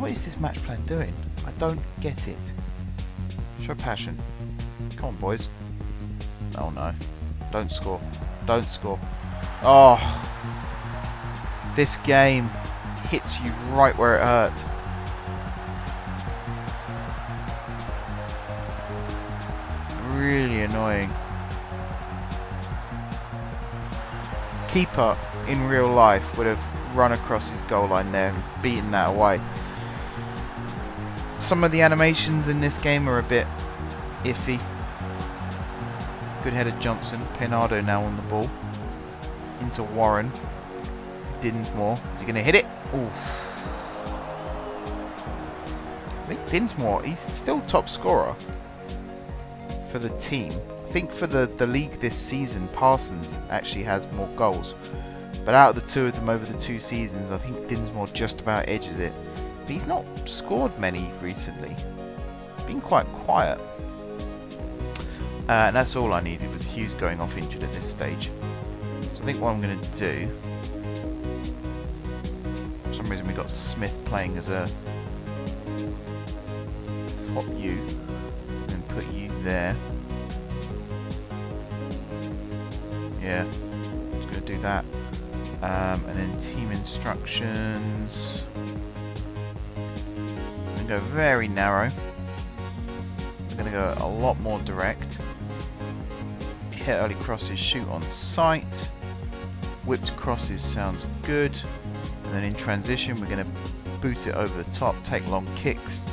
is this match plan doing? I don't get it. Show passion. Come on, boys. Oh no. Don't score. Don't score. Oh. This game hits you right where it hurts. Really annoying. Keeper in real life would have run across his goal line there and beaten that away. Some of the animations in this game are a bit iffy. Good header Johnson. Peinado now on the ball. Into Warren. Dinsmore. Is he going to hit it? Oof. I think Dinsmore, he's still top scorer for the team. I think for the league this season, Parsons actually has more goals. But out of the two of them over the 2 seasons, I think Dinsmore just about edges it. But he's not scored many recently. It's been quite quiet. And that's all I needed was Hughes going off injured at this stage. So I think what I'm going to do... For some reason we got Smith playing as a... Swap you. And put you there. Yeah. Just going to do that. And then team instructions. I'm going to go very narrow. I'm going to go a lot more direct. Hit early crosses, shoot on sight. Whipped crosses sounds good. And then in transition, we're going to boot it over the top, take long kicks.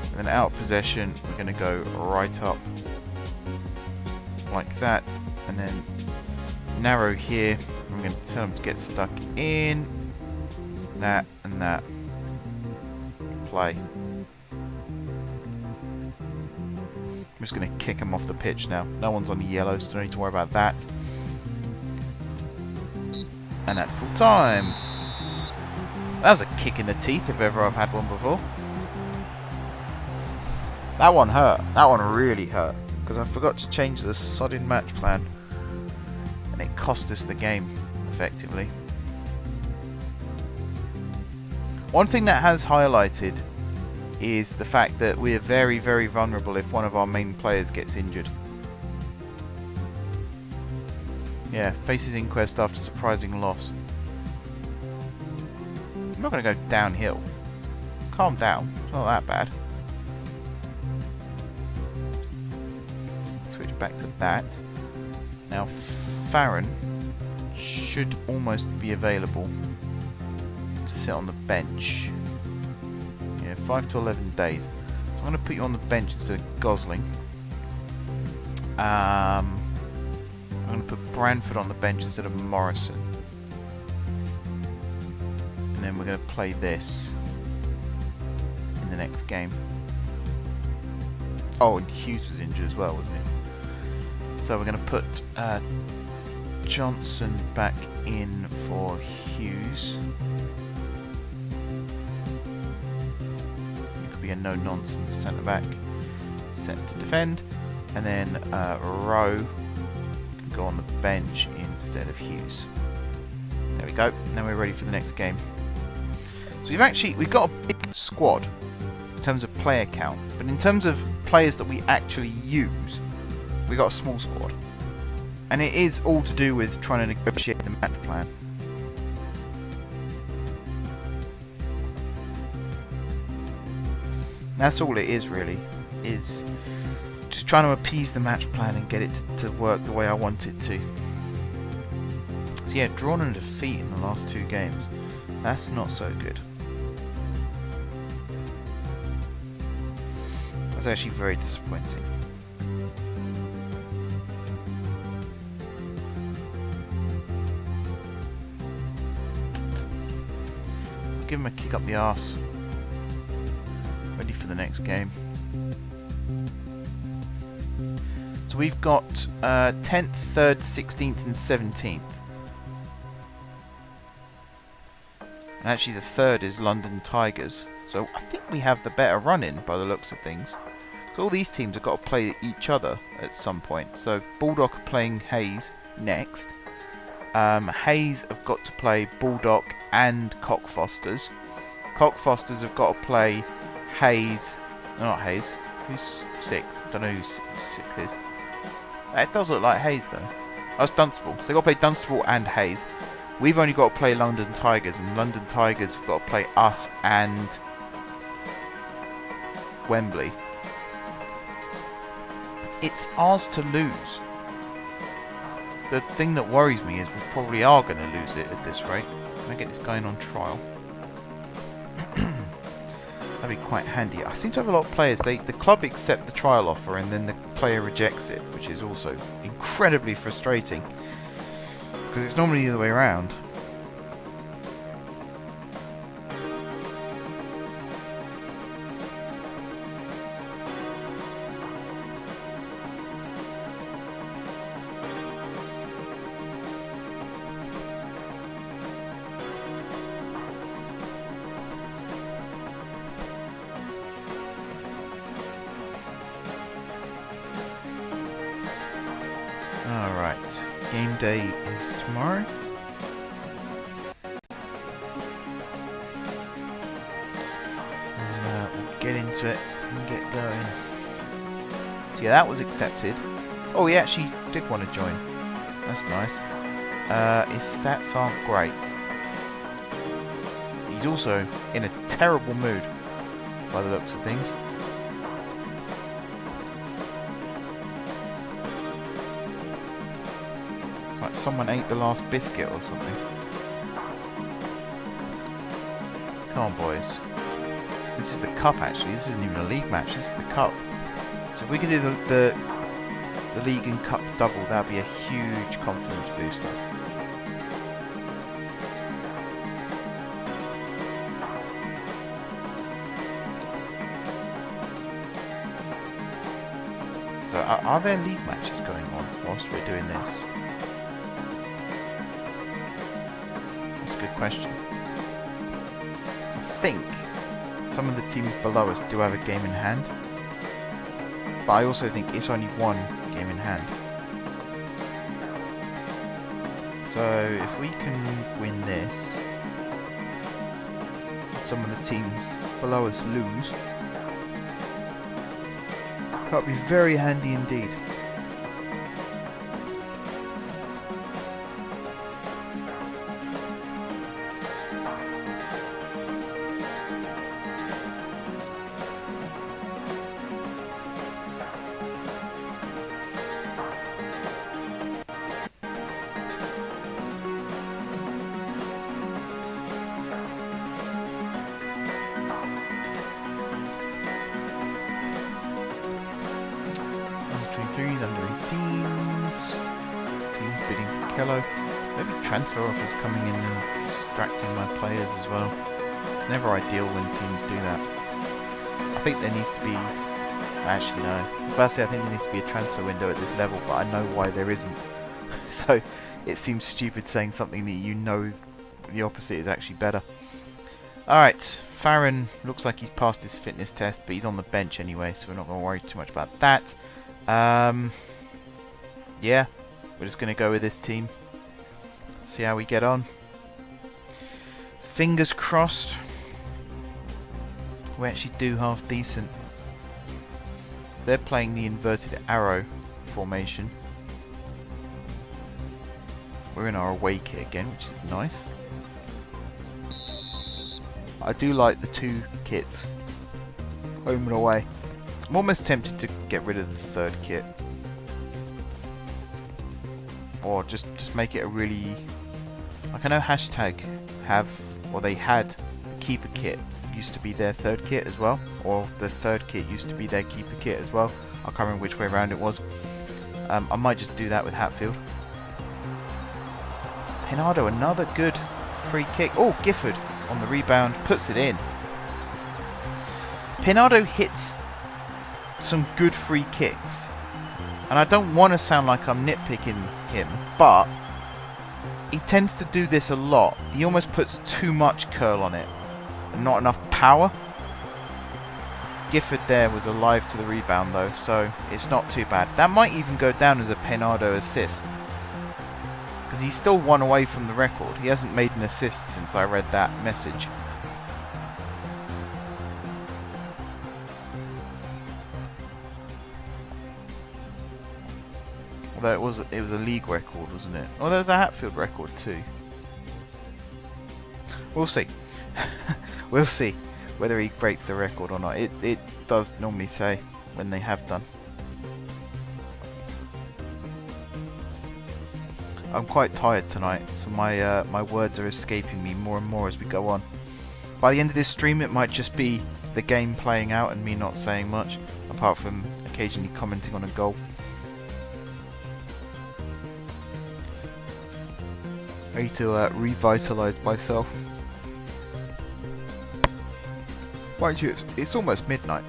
And then out of possession, we're going to go right up like that. And then narrow here. I'm going to tell them to get stuck in. That and that. Play. I'm just going to kick him off the pitch now. No one's on the yellow, so don't need to worry about that. And that's full time. That was a kick in the teeth if ever I've had one before. That one hurt. That one really hurt. Because I forgot to change the sodding match plan. And it cost us the game, effectively. One thing that has highlighted is the fact that we are very, very vulnerable if one of our main players gets injured. Yeah, faces inquest after surprising loss. I'm not going to go downhill. Calm down. It's not that bad. Switch back to that. Now, Farron should almost be available to sit on the bench. Yeah, 5 to 11 days. So I'm going to put you on the bench instead of Gosling. I'm going to put Branford on the bench instead of Morrison. And then we're going to play this in the next game. Oh, and Hughes was injured as well, wasn't he? So we're going to put Johnson back in for Hughes. It could be a no-nonsense centre-back. Set to defend. And then Rowe can go on the bench instead of Hughes. There we go. Now we're ready for the next game. So we've got a big squad in terms of player count, but in terms of players that we actually use, we got a small squad. And it is all to do with trying to negotiate the match plan. That's all it is really, is just trying to appease the match plan and get it to work the way I want it to. So yeah, drawn and defeat in the last 2 games. That's not so good. That's actually very disappointing. Give him a kick up the arse. Ready for the next game. So we've got 10th, 3rd, 16th and 17th. And actually the 3rd is London Tigers. So I think we have the better run-in by the looks of things. So all these teams have got to play each other at some point. So Baldock are playing Hayes next. Hayes have got to play Baldock and Cockfosters. Cockfosters have got to play Hayes. No, not Hayes. Who's 6th? I don't know who 6th is. It does look like Hayes though. Oh, it's Dunstable. So they've got to play Dunstable and Hayes. We've only got to play London Tigers, and London Tigers have got to play us and Wembley. It's ours to lose. The thing that worries me is we probably are going to lose it at this rate. Can I get this guy in on trial? That'd be quite handy. I seem to have a lot of players. The club accept the trial offer and then the player rejects it, which is also incredibly frustrating. Because it's normally the other way around. Alright, game day is tomorrow. And we'll get into it and get going. So yeah, that was accepted. Oh, he actually did want to join. That's nice. His stats aren't great. He's also in a terrible mood by the looks of things. Like someone ate the last biscuit or something. Come on, boys. This is the cup, actually. This isn't even a league match. This is the cup. So if we could do the league and cup double, that would be a huge confidence booster. So are there league matches going on whilst we're doing this? Good question. I think some of the teams below us do have a game in hand, but I also think it's only one game in hand. So if we can win this, some of the teams below us lose, that would be very handy indeed. Under 18s, teams bidding for Kello. Maybe transfer offers coming in and distracting my players as well. It's never ideal when teams do that. I think there needs to be, actually no, firstly I think there needs to be a transfer window at this level, but I know why there isn't. So it seems stupid saying something that you know the opposite is actually better. Alright, Farron looks like he's passed his fitness test, but he's on the bench anyway, so we're not going to worry too much about that. Yeah, we're just going to go with this team. See how we get on. Fingers crossed we actually do half decent. So they're playing the inverted arrow formation. We're in our away kit again, which is nice. I do like the two kits, home and away. I'm almost tempted to get rid of the third kit, or just make it a really, like, I know hashtag have, or they had, the keeper kit used to be their third kit as well, or the third kit used to be their keeper kit as well. I can't remember which way around it was. I might just do that with Hatfield. Phenom, another good free kick. Oh, Gifford on the rebound, puts it in. Phenom hits some good free kicks, and I don't want to sound like I'm nitpicking him, but he tends to do this a lot. He almost puts too much curl on it and not enough power. Gifford there was alive to the rebound though, so it's not too bad. That might even go down as a Phenom assist, because he's still one away from the record. He hasn't made an assist since I read that message. Although it was a league record, wasn't it? Oh, there was a Hatfield record too. We'll see. We'll see whether he breaks the record or not. It does normally say when they have done. I'm quite tired tonight, so my words are escaping me more and more as we go on. By the end of this stream, it might just be the game playing out and me not saying much, apart from occasionally commenting on a goal. I need to revitalise myself. Mind you, it's almost midnight.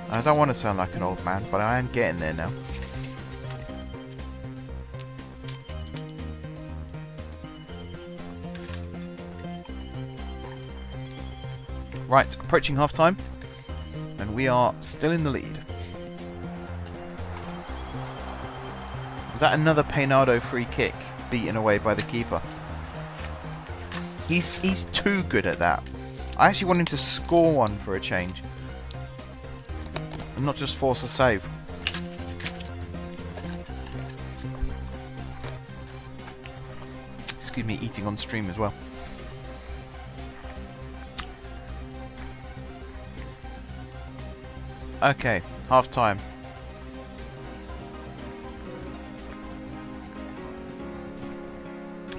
I don't want to sound like an old man, but I am getting there now. Right, approaching half time, and we are still in the lead. Was that another Phenom free kick beaten away by the keeper? He's too good at that. I actually want him to score one for a change, and not just force a save. Excuse me, eating on stream as well. Okay, half time.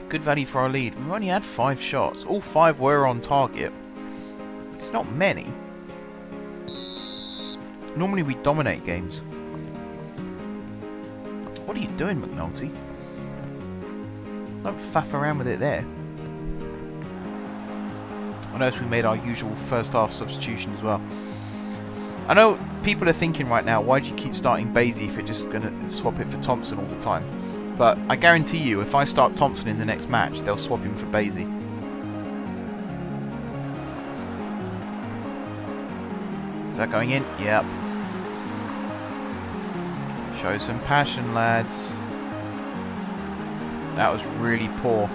Good value for our lead. We've only had 5 shots. All 5 were on target. It's not many. Normally we dominate games. What are you doing, McNulty? Don't faff around with it there. I noticed we made our usual first half substitution as well. I know people are thinking right now, why do you keep starting Basie if you're just going to swap it for Thompson all the time? But I guarantee you, if I start Thompson in the next match, they'll swap him for Basie. Is that going in? Yep. Show some passion, lads. That was really poor.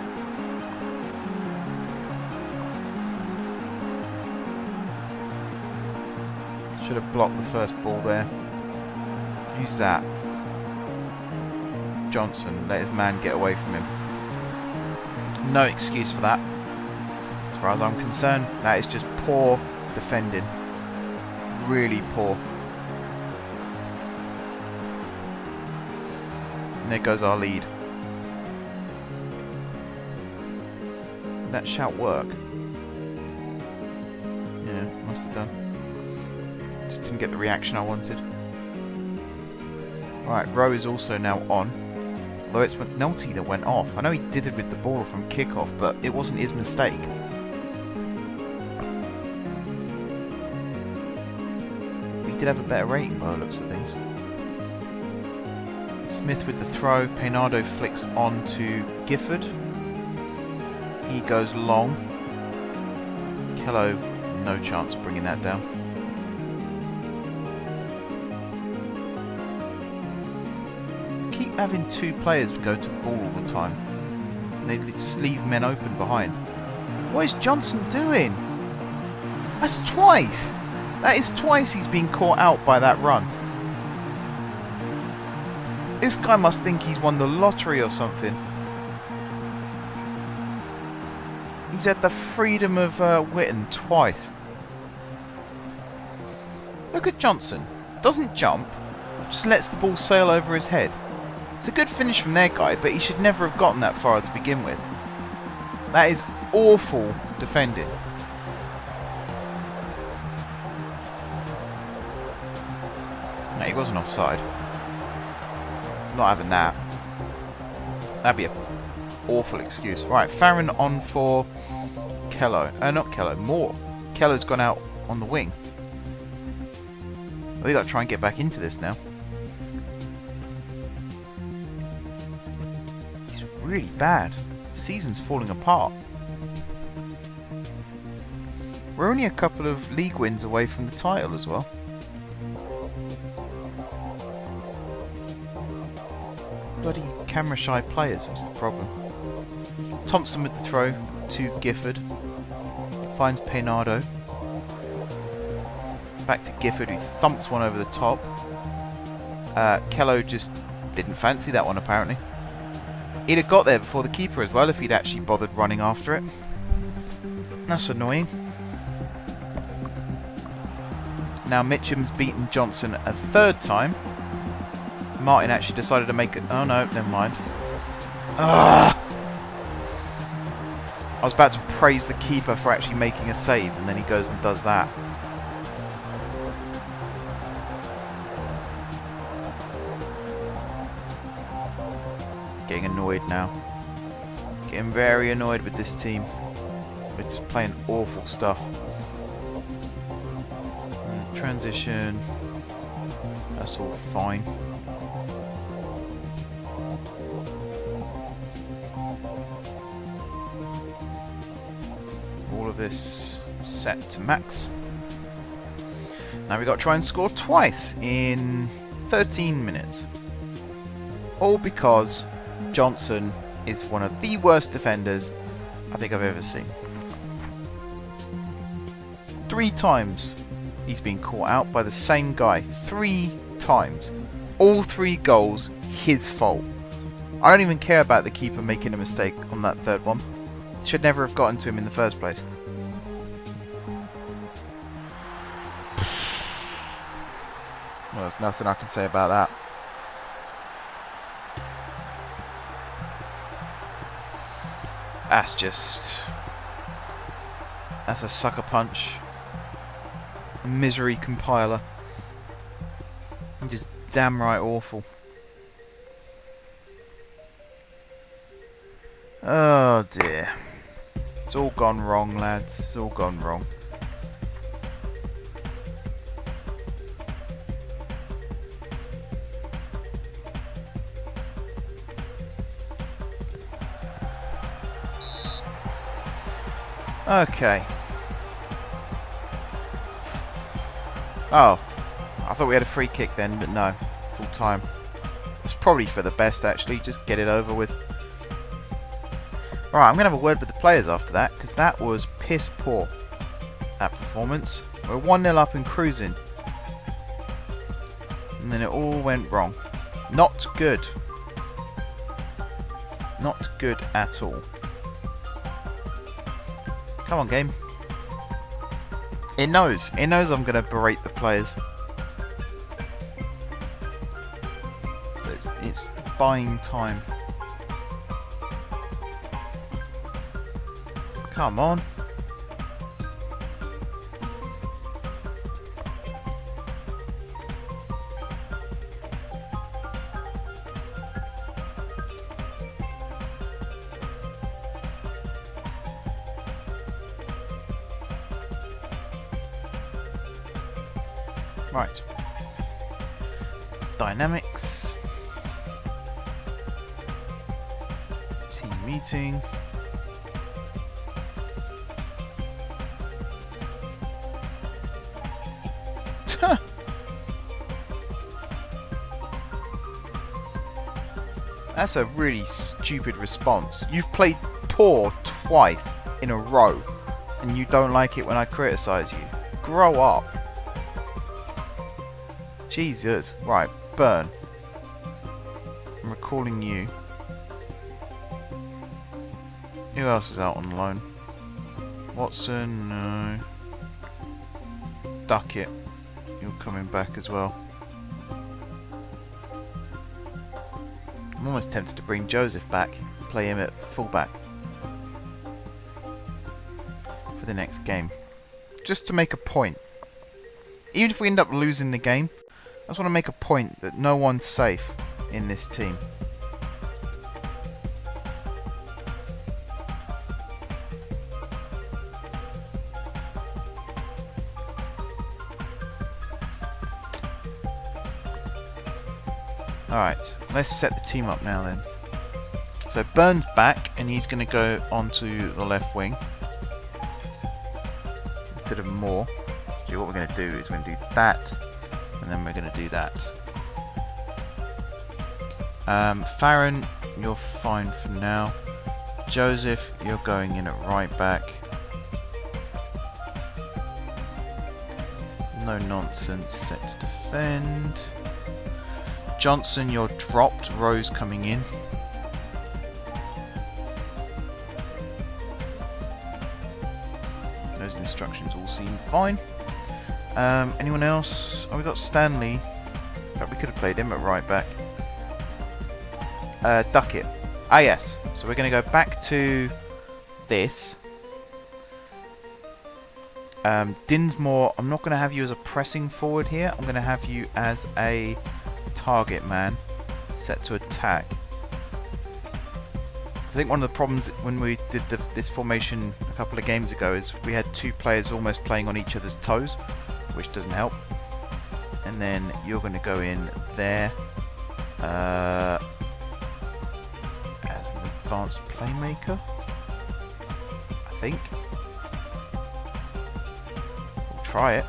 Should have blocked the first ball there. Who's that? Johnson. Let his man get away from him. No excuse for that. As far as I'm concerned, that is just poor defending. Really poor. And there goes our lead. Did that shout work? Yeah, must have done. Just didn't get the reaction I wanted. Right, Rowe is also now on. Although it's McNulty that went off. I know he did it with the ball from kickoff, but it wasn't his mistake. He did have a better rating by the looks of things. Smith with the throw. Peinado flicks on to Gifford. He goes long. Kello, no chance of bringing that down. Keep having two players go to the ball all the time. And they just leave men open behind. What is Johnson doing? That's twice! That is twice he's been caught out by that run. This guy must think he's won the lottery or something. He's had the freedom of Witten twice. Look at Johnson. Doesn't jump, just lets the ball sail over his head. It's a good finish from their guy, but he should never have gotten that far to begin with. That is awful defending. No, he wasn't offside. Not having that. That'd be an awful excuse. Right, Farron on for Kello. Not Kello, Moore. Kello's gone out on the wing. We got to try and get back into this now. It's really bad. Season's falling apart. We're only a couple of league wins away from the title as well. Bloody camera shy players, that's the problem. Thompson with the throw to Gifford. Finds Peinado. Back to Gifford, who thumps one over the top. Kello just didn't fancy that one apparently. He'd have got there before the keeper as well if he'd actually bothered running after it. That's annoying. Now Mitchum's beaten Johnson a third time. Martin actually decided to make it. Oh no, never mind. Ugh. I was about to praise the keeper for actually making a save, and then he goes and does that. Getting annoyed now. Getting very annoyed with this team. We're just playing awful stuff. Transition. That's all fine. All of this set to max. Now we've got to try and score twice in 13 minutes. All because Johnson is one of the worst defenders I think I've ever seen. 3 times he's been caught out by the same guy. 3 times. All 3 goals his fault. I don't even care about the keeper making a mistake on that third one. Should never have gotten to him in the first place. Well, there's nothing I can say about that. That's a sucker punch. Misery compiler. Just damn right awful. Oh dear. It's all gone wrong, lads. It's all gone wrong. Okay. Oh, I thought we had a free kick then, but no. Full time. It's probably for the best, actually. Just get it over with. Right, I'm going to have a word with the players after that, because that was piss poor, that performance. We're 1-0 up and cruising. And then it all went wrong. Not good. Not good at all. Come on, game. It knows. It knows I'm going to berate the players. So it's buying time. Come on. Right. Dynamics. Team meeting. That's a really stupid response. You've played poor twice in a row, and you don't like it when I criticise you. Grow up. Jesus. Right, Burn. I'm recalling you. Who else is out on loan? Watson, no. Duckett, you're coming back as well. I'm almost tempted to bring Joseph back, play him at fullback for the next game, just to make a point. Even if we end up losing the game, I just want to make a point that no one's safe in this team. Alright, let's set the team up now then. So Burn's back and he's going to go onto the left wing instead of Moore. So what we're going to do is we're going to do that and then we're going to do that. Farron, you're fine for now. Joseph, you're going in at right back. No nonsense, set to defend. Johnson, you're dropped. Rose coming in. Those instructions all seem fine. Anyone else? Oh, we got Stanley. In fact, we could have played him at right back. Duckett. Ah, yes. So we're going to go back to this. Dinsmore, I'm not going to have you as a pressing forward here. I'm going to have you as a target man, set to attack. I think one of the problems when we did this formation a couple of games ago is we had two players almost playing on each other's toes, which doesn't help. And then you're going to go in there as an advanced playmaker, I think. We'll try it.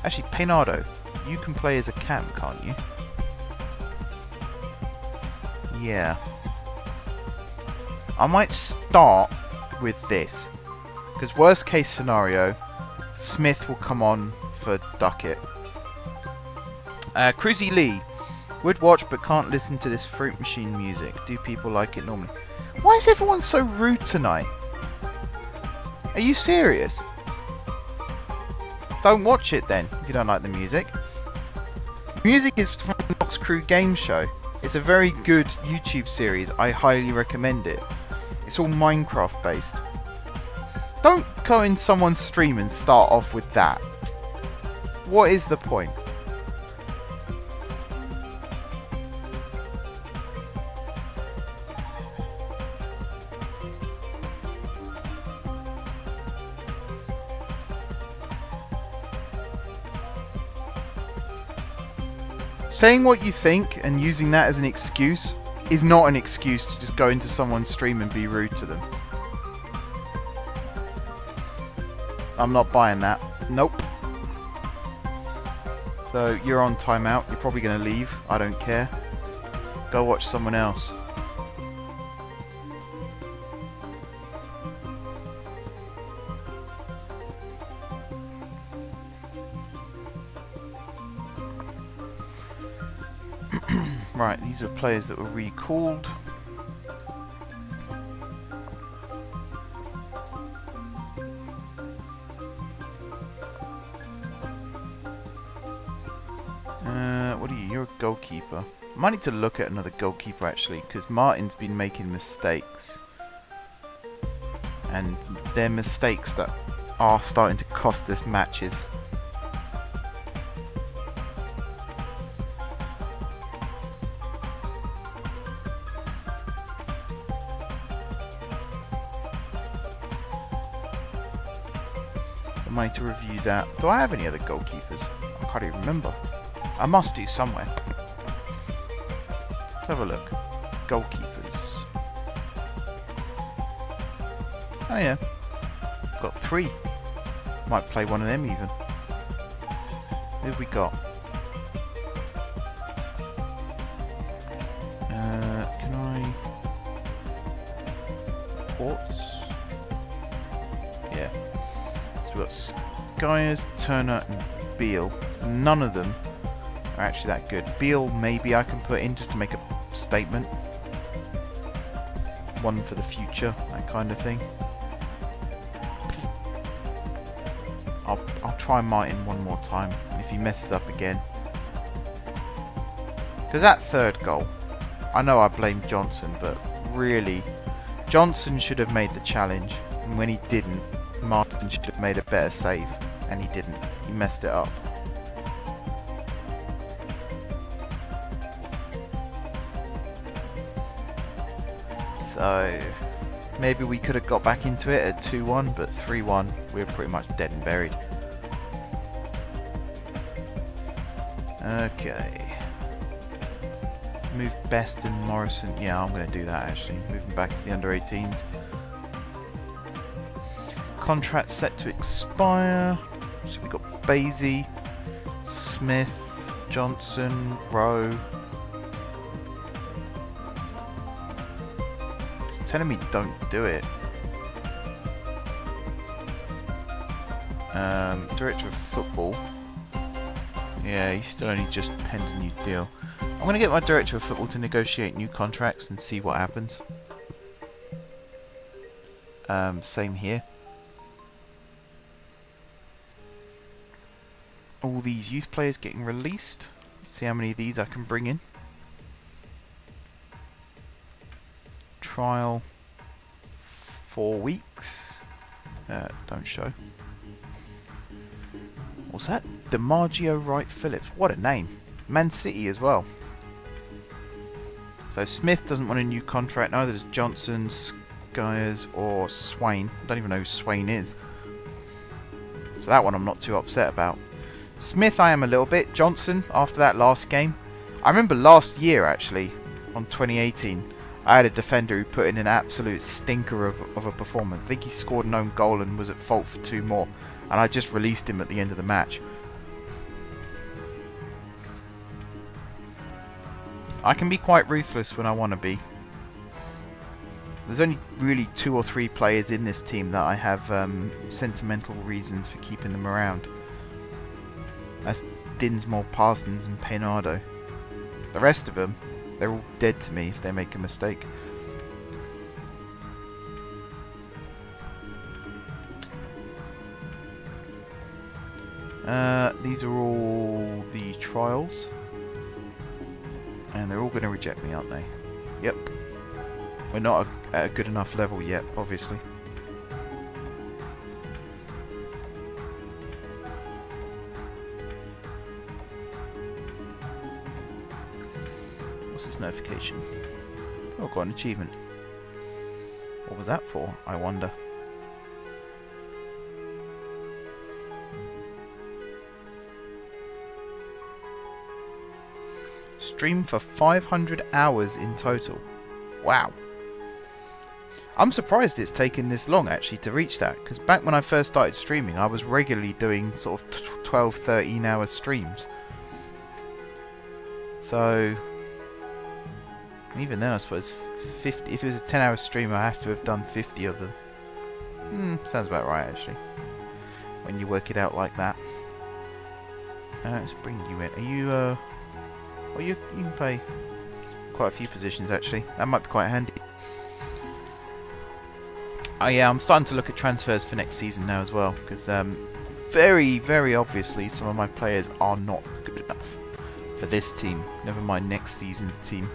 Actually, Peinado, you can play as a cam, can't you? Yeah. I might start with this, because worst case scenario, Smith will come on for Duckett. Cruzy Lee, would watch but can't listen to this Fruit Machine music. Do people like it normally? Why is everyone so rude tonight? Are you serious? Don't watch it then, if you don't like the music. Music is from the Nox Crew Game Show. It's a very good YouTube series. I highly recommend it. It's all Minecraft based. Don't go in someone's stream and start off with that. What is the point? Saying what you think and using that as an excuse is not an excuse to just go into someone's stream and be rude to them. I'm not buying that. Nope. So you're on timeout. You're probably going to leave. I don't care. Go watch someone else. Right, these are players that were recalled. What are you? You're a goalkeeper. I might need to look at another goalkeeper actually, because Martin's been making mistakes. And they're mistakes that are starting to cost us matches. To review that. Do I have any other goalkeepers? I can't even remember. I must do somewhere. Let's have a look. Goalkeepers. Oh yeah. Got 3. Might play one of them even. Who have we got? Can I... Ports? Yeah. So we've got Skyers, Turner and Beale. None of them are actually that good. Beale maybe I can put in just to make a statement. One for the future, that kind of thing. I'll try Martin one more time, and if he messes up again. Because that third goal, I know I blame Johnson, but really, Johnson should have made the challenge, and when he didn't, Martin should have made a better save, and he didn't. He messed it up. So, maybe we could have got back into it at 2-1, but 3-1, we were pretty much dead and buried. Okay. Move Best and Morrison. Yeah, I'm going to do that actually. Moving back to the under-18s. Contract set to expire. So we've got Basie, Smith, Johnson, Rowe. It's telling me don't do it. Director of Football. Yeah, he's still only just penned a new deal. I'm going to get my Director of Football to negotiate new contracts and see what happens. Same here. All these youth players getting released. Let's see how many of these I can bring in. Trial 4 weeks. Don't show. What's that? DiMaggio Wright Phillips. What a name. Man City as well. So Smith doesn't want a new contract. Neither does Johnson, Skyers or Swain. I don't even know who Swain is. So that one I'm not too upset about. Smith I am a little bit. Johnson, after that last game. I remember last year actually, on 2018, I had a defender who put in an absolute stinker of a performance. I think he scored an own goal and was at fault for 2 more. And I just released him at the end of the match. I can be quite ruthless when I want to be. There's only really 2 or 3 players in this team that I have sentimental reasons for keeping them around. That's Dinsmore, Parsons and Peinado. The rest of them, they're all dead to me if they make a mistake. These are all the trials. And they're all going to reject me, aren't they? Yep. We're not at a good enough level yet, obviously. What's this notification? Oh, got an achievement. What was that for, I wonder? Stream for 500 hours in total. Wow. I'm surprised it's taken this long actually to reach that, because back when I first started streaming I was regularly doing sort of 12-13 hour streams. So even then I suppose 50, if it was a 10 hour stream I have to have done 50 of them. Sounds about right actually, when you work it out like that. Let's bring you in. Are you well, you can play quite a few positions actually. That might be quite handy. Oh yeah, I'm starting to look at transfers for next season now as well, because very, very obviously some of my players are not good enough for this team, never mind next season's team.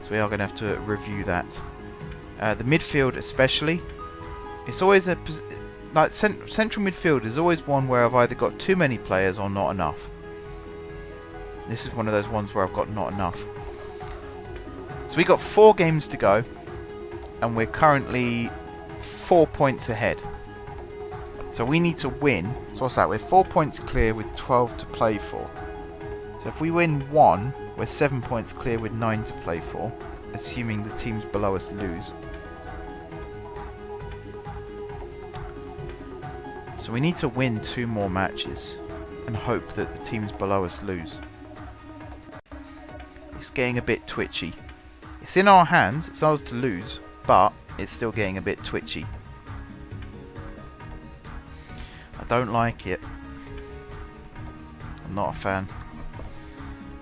So we are going to have to review that. The midfield especially, it's always a... like central midfield is always one where I've either got too many players or not enough. This is one of those ones where I've got not enough. So we got 4 games to go, and we're currently 4 points ahead. So we need to win. So what's that? We're 4 points clear with 12 to play for. So if we win 1, we're 7 points clear with 9 to play for, assuming the teams below us lose. So we need to win 2 more matches and hope that the teams below us lose. It's getting a bit twitchy. It's in our hands, it's ours to lose, but it's still getting a bit twitchy. I don't like it. I'm not a fan.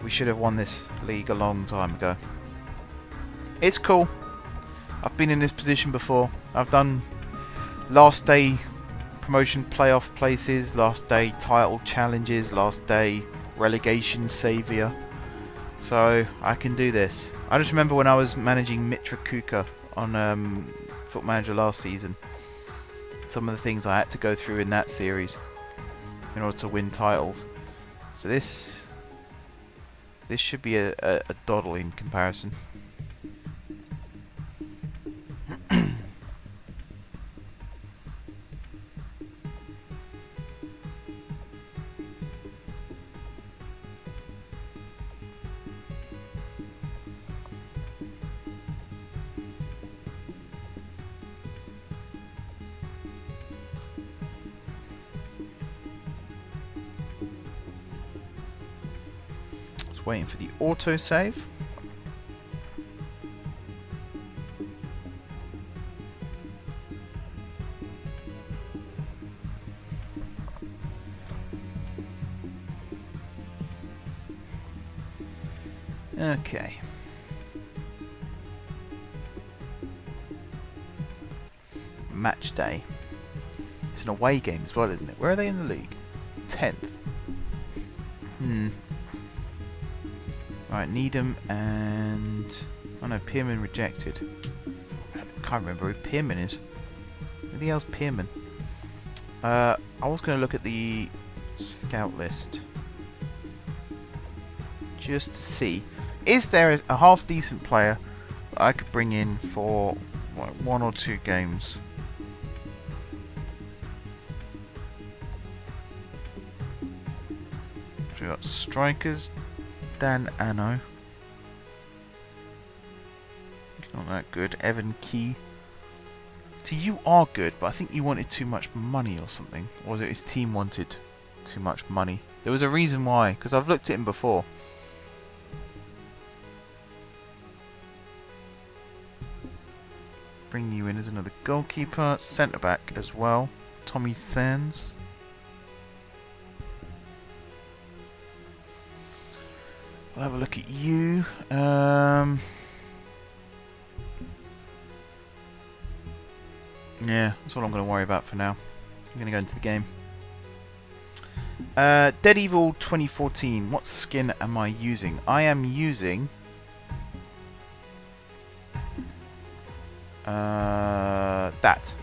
We should have won this league a long time ago. It's cool. I've been in this position before. I've done last day promotion playoff places, last day title challenges, last day relegation saviour. So I can do this. I just remember when I was managing Mitra Kuka on Foot Manager last season, some of the things I had to go through in that series in order to win titles. So this should be a doddle in comparison. Waiting for the autosave. Okay. Match day. It's an away game as well, isn't it? Where are they in the league? 10th. Right, Needham and... oh no, Pearman rejected. I can't remember who Pearman is. Who the hell's Pearman? I was going to look at the scout list. Just to see. Is there a half decent player that I could bring in for what, 1 or 2 games? So we've got strikers. Dan Anno. He's not that good. Evan Key. See, you are good, but I think you wanted too much money or something. Or was it his team wanted too much money? There was a reason why, because I've looked at him before. Bring you in as another goalkeeper. Centre back as well. Tommy Sands. I'll have a look at you. Yeah, that's all I'm going to worry about for now. I'm going to go into the game. Dead Evil 2014. What skin am I using? I am using... that.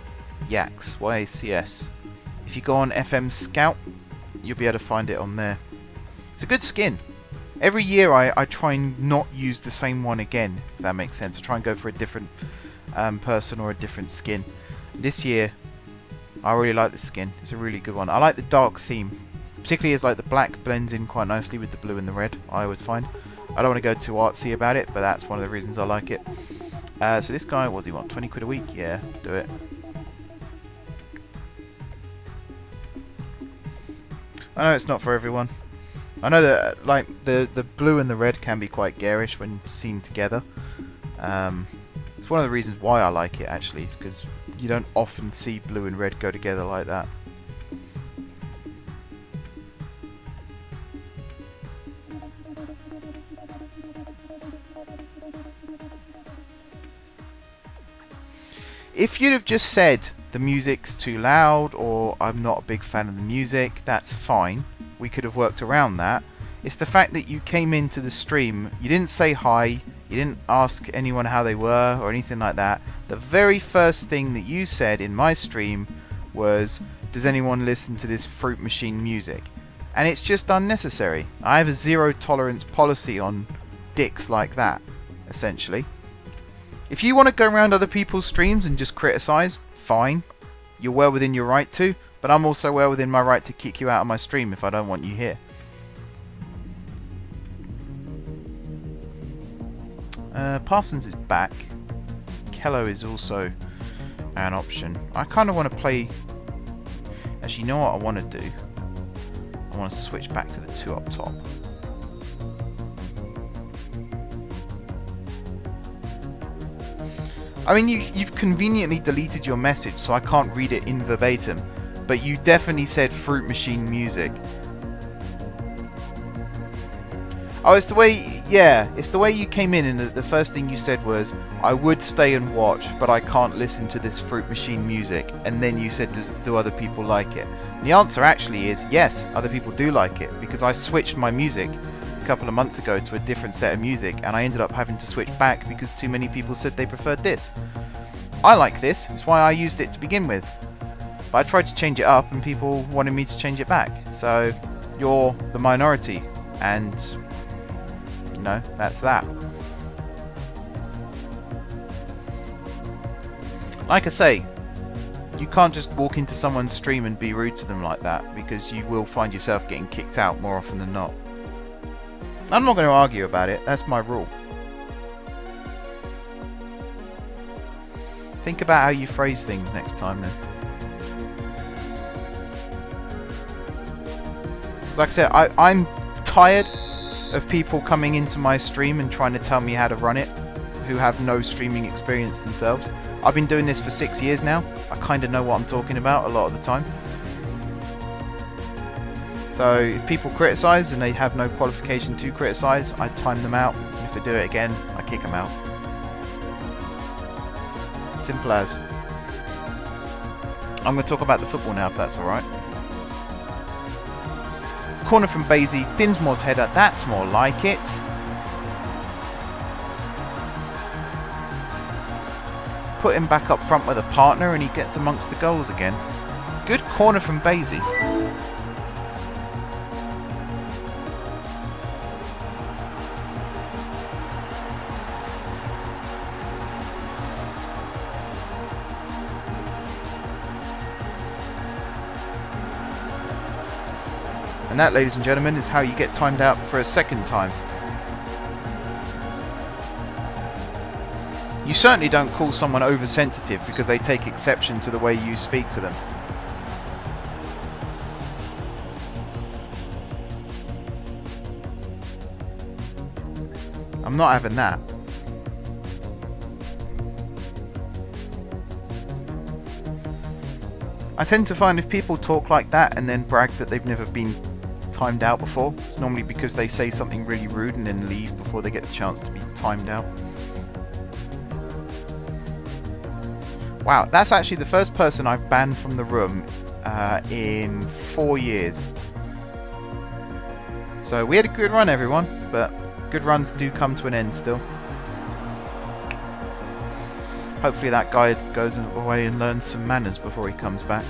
Yax. YACS. If you go on FM Scout, you'll be able to find it on there. It's a good skin. Every year I try and not use the same one again, if that makes sense. I try and go for a different person or a different skin. This year, I really like the skin. It's a really good one. I like the dark theme. Particularly as like the black blends in quite nicely with the blue and the red, I always find. I don't want to go too artsy about it, but that's one of the reasons I like it. So this guy, what does he want? 20 quid a week? Yeah, do it. I know it's not for everyone. I know that like the blue and the red can be quite garish when seen together. It's one of the reasons why I like it actually, is because you don't often see blue and red go together like that. If you'd have just said the music's too loud or I'm not a big fan of the music, that's fine. We could have worked around that. It's the fact that you came into the stream, you didn't say hi, you didn't ask anyone how they were or anything like that. The very first thing that you said in my stream was, does anyone listen to this Fruit Machine music? And it's just unnecessary. I have a zero tolerance policy on dicks like that, essentially. If you want to go around other people's streams and just criticise, fine. You're well within your right to. But I'm also well within my right to kick you out of my stream if I don't want you here. Parsons is back. Kello is also an option. I kind of want to play a Actually, you know what I want to do? I want to switch back to the 2 up top. I mean, you've conveniently deleted your message, so I can't read it in verbatim. But you definitely said Fruit Machine music. Oh, it's the way, yeah, it's the way you came in and the first thing you said was, I would stay and watch, but I can't listen to this Fruit Machine music. And then you said, do other people like it? And the answer actually is, yes, other people do like it, because I switched my music a couple of months ago to a different set of music, and I ended up having to switch back because too many people said they preferred this. I like this, it's why I used it to begin with. But I tried to change it up and people wanted me to change it back. So, you're the minority, and you know, that's that. Like I say, you can't just walk into someone's stream and be rude to them like that, because you will find yourself getting kicked out more often than not. I'm not going to argue about it, that's my rule. Think about how you phrase things next time then. Like I said, I'm tired of people coming into my stream and trying to tell me how to run it who have no streaming experience themselves. I've been doing this for 6 years now. I kind of know what I'm talking about a lot of the time. So if people criticise and they have no qualification to criticise, I time them out. If they do it again, I kick them out. Simple as. I'm going to talk about the football now, if that's alright. Corner from Basie, Dinsmore's header, that's more like it. Put him back up front with a partner and he gets amongst the goals again. Good corner from Basie. And that, ladies and gentlemen, is how you get timed out for a second time. You certainly don't call someone oversensitive because they take exception to the way you speak to them. I'm not having that. I tend to find if people talk like that and then brag that they've never been timed out before, it's normally because they say something really rude and then leave before they get the chance to be timed out. Wow, that's actually the first person I've banned from the room in 4 years. So we had a good run, everyone, but good runs do come to an end still. Hopefully that guy goes away and learns some manners before he comes back.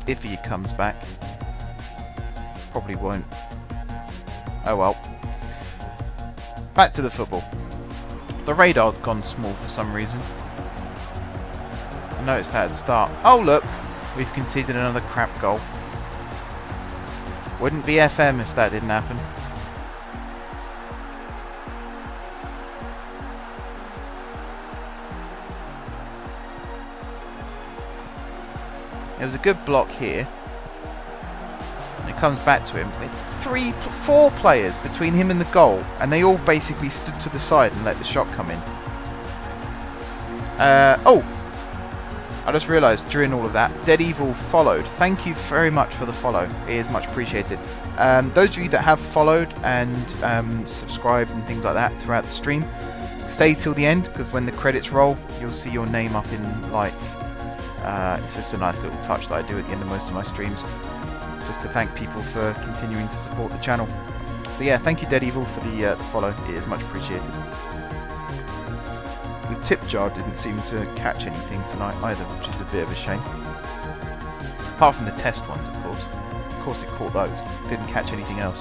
If he comes back. Probably won't. Oh well. Back to the football. The radar's gone small for some reason. I noticed that at the start. Oh look! We've conceded another crap goal. Wouldn't be FM if that didn't happen. There was a good block here. And it comes back to him. 4 players between him and the goal, and they all basically stood to the side and let the shot come in. Oh! I just realised during all of that, Dead Evil followed. Thank you very much for the follow. It is much appreciated. Those of you that have followed and subscribed and things like that throughout the stream, stay till the end, because when the credits roll, you'll see your name up in lights. It's just a nice little touch that I do at the end of most of my streams, just to thank people for continuing to support the channel. So yeah, thank you Dead Evil for the follow, it is much appreciated. The tip jar didn't seem to catch anything tonight either, which is a bit of a shame. Apart from the test ones, of course. Of course it caught those, didn't catch anything else.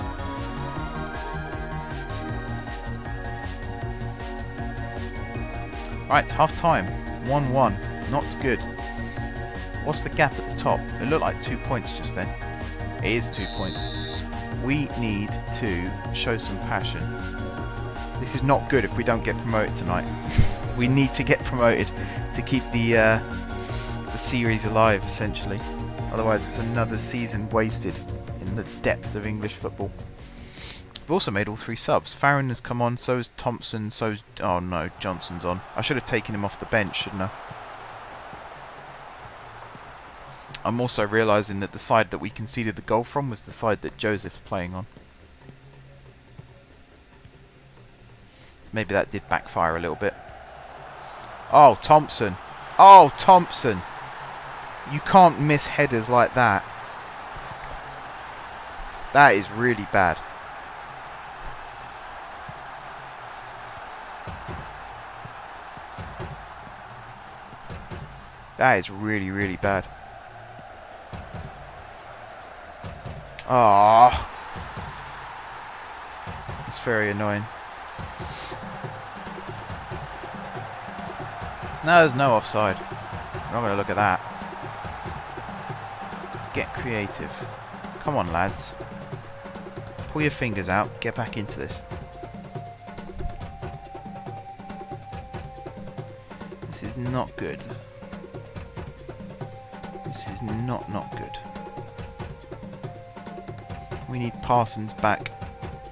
Right, half time, 1-1, not good. What's the gap at the top? It looked like 2 points just then. It is 2 points. We need to show some passion. This is not good if we don't get promoted tonight. We need to get promoted to keep the series alive, essentially. Otherwise, it's another season wasted in the depths of English football. We've also made all 3 subs. Farron has come on, so's Thompson, so's... Oh no, Johnson's on. I should have taken him off the bench, shouldn't I? I'm also realising that the side that we conceded the goal from was the side that Joseph's playing on. So maybe that did backfire a little bit. Oh, Thompson. Oh, Thompson. You can't miss headers like that. That is really bad. That is really, really bad. Oh, it's very annoying. No, there's no offside. I'm not going to look at that. Get creative. Come on, lads. Pull your fingers out. Get back into this. This is not good. This is not good. We need Parsons back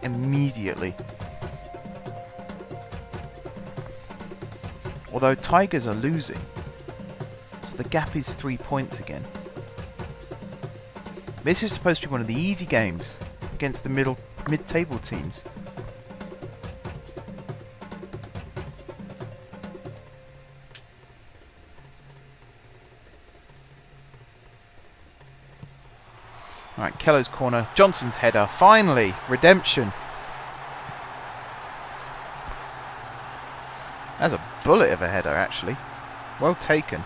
immediately. Although Tigers are losing, so the gap is 3 points again. This is supposed to be one of the easy games against the mid-table teams. Alright, Kello's corner. Johnson's header. Finally! Redemption. That's a bullet of a header, actually. Well taken.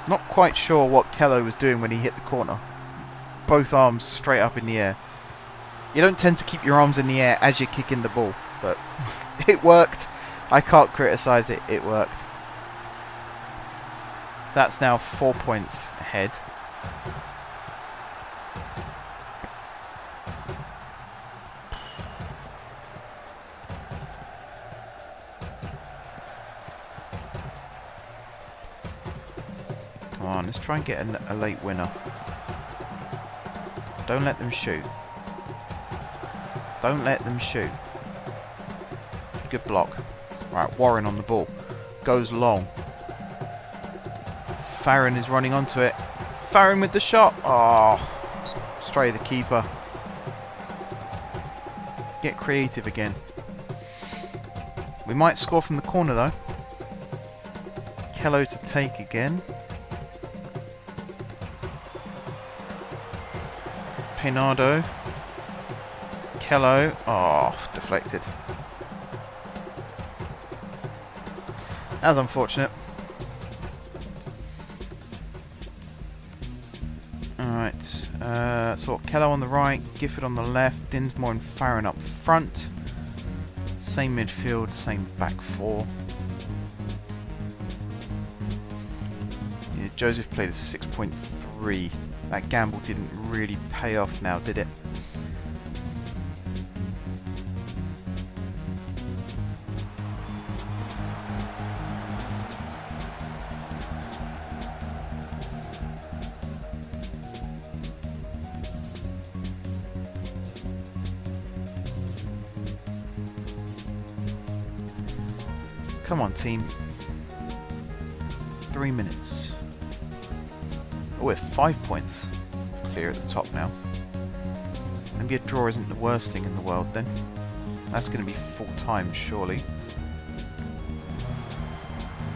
Not quite sure what Kello was doing when he hit the corner. Both arms straight up in the air. You don't tend to keep your arms in the air as you're kicking the ball, but it worked. I can't criticise it. It worked. So that's now 4 points ahead. Come on, let's try and get a late winner. Don't let them shoot. Don't let them shoot. Good block. Right, Warren on the ball. Goes long. Farron is running onto it. Farron with the shot. Oh, stray the keeper. Get creative again. We might score from the corner though. Kello to take again. Phenom. Kello. Oh, deflected. That was unfortunate. Alright, so Kello on the right, Gifford on the left, Dinsmore and Farron up front. Same midfield, same back four. Yeah, Joseph played a 6.3. That gamble didn't really pay off now, did it? Come on, team. 3 minutes. Oh, we're 5 points clear at the top now. Maybe a draw isn't the worst thing in the world then. That's going to be full time, surely.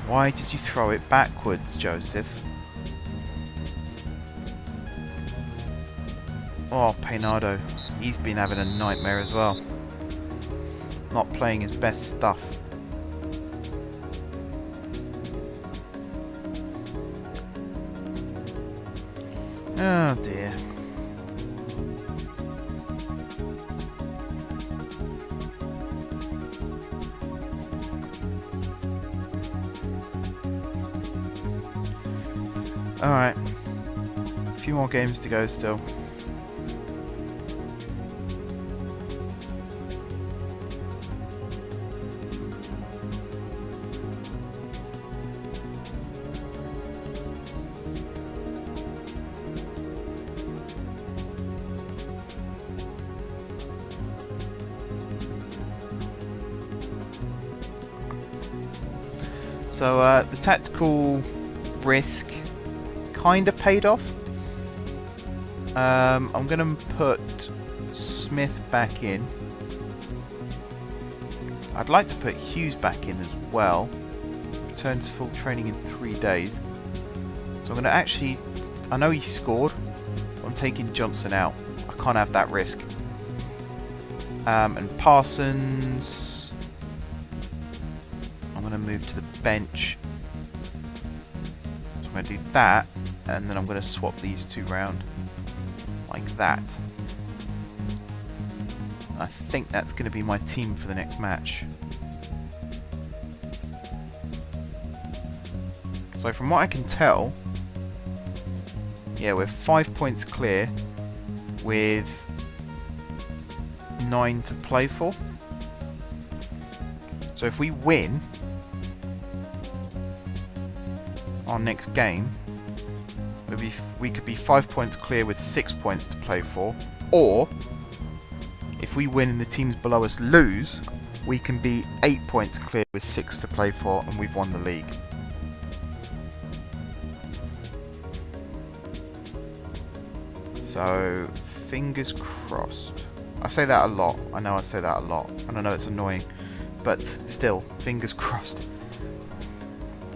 Why did you throw it backwards, Joseph? Oh, Phenom. He's been having a nightmare as well. Not playing his best stuff. Oh dear. Alright. A few more games to go still. So the tactical risk kind of paid off. I'm going to put Smith back in. I'd like to put Hughes back in as well. Return to full training in 3 days. So I'm going to actually... I know he scored. I'm taking Johnson out. I can't have that risk. And Parsons... I'm going to move to the bench. So I'm going to do that. And then I'm going to swap these two round. Like that. I think that's going to be my team for the next match. So from what I can tell, yeah, we're 5 points clear with 9 to play for. So if we win our next game, we could be 5 points clear with 6 points to play for, or if we win and the teams below us lose, we can be 8 points clear with 6 to play for, and we've won the league. So, fingers crossed. I say that a lot. I know I say that a lot. And I know it's annoying. But still, fingers crossed.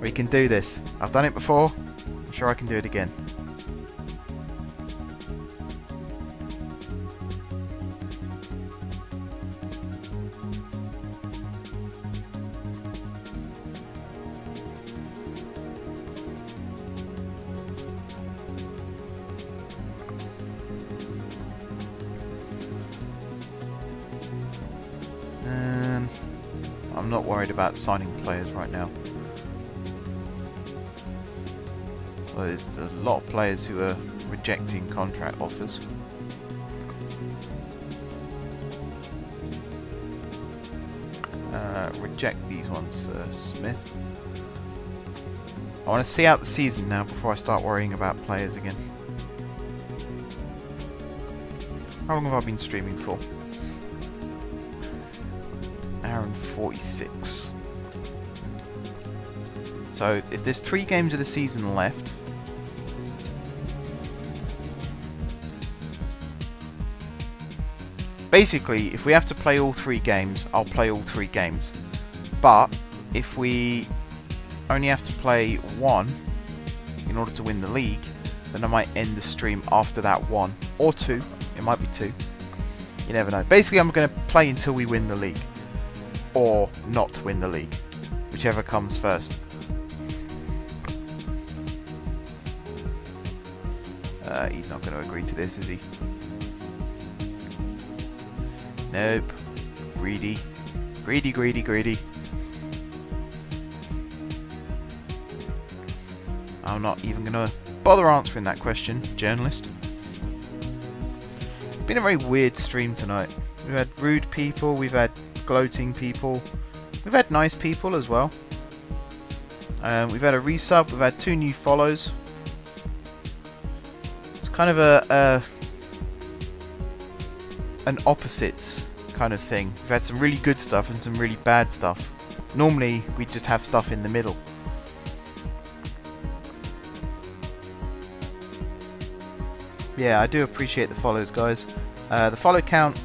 We can do this. I've done it before. I'm sure I can do it again. I'm not worried about signing players right now. Well, there's a lot of players who are rejecting contract offers. Reject these ones for Smith. I want to see out the season now before I start worrying about players again. How long have I been streaming for? Hour and 46. So if there's 3 games of the season left, basically if we have to play all 3 games, I'll play all 3 games. But if we only have to play 1 in order to win the league, then I might end the stream after that 1 or 2. It might be 2. You never know. Basically I'm going to play until we win the league. Or not win the league, whichever comes first. He's not going to agree to this, is he? Nope. Greedy. Greedy, greedy, greedy. I'm not even going to bother answering that question, journalist. It's been a very weird stream tonight. We've had rude people, we've had gloating people, we've had nice people as well. We've had a resub, we've had 2 new follows. It's kind of an opposites kind of thing. We've had some really good stuff and some really bad stuff. Normally we just have stuff in the middle. Yeah, I do appreciate the follows, guys. The follow count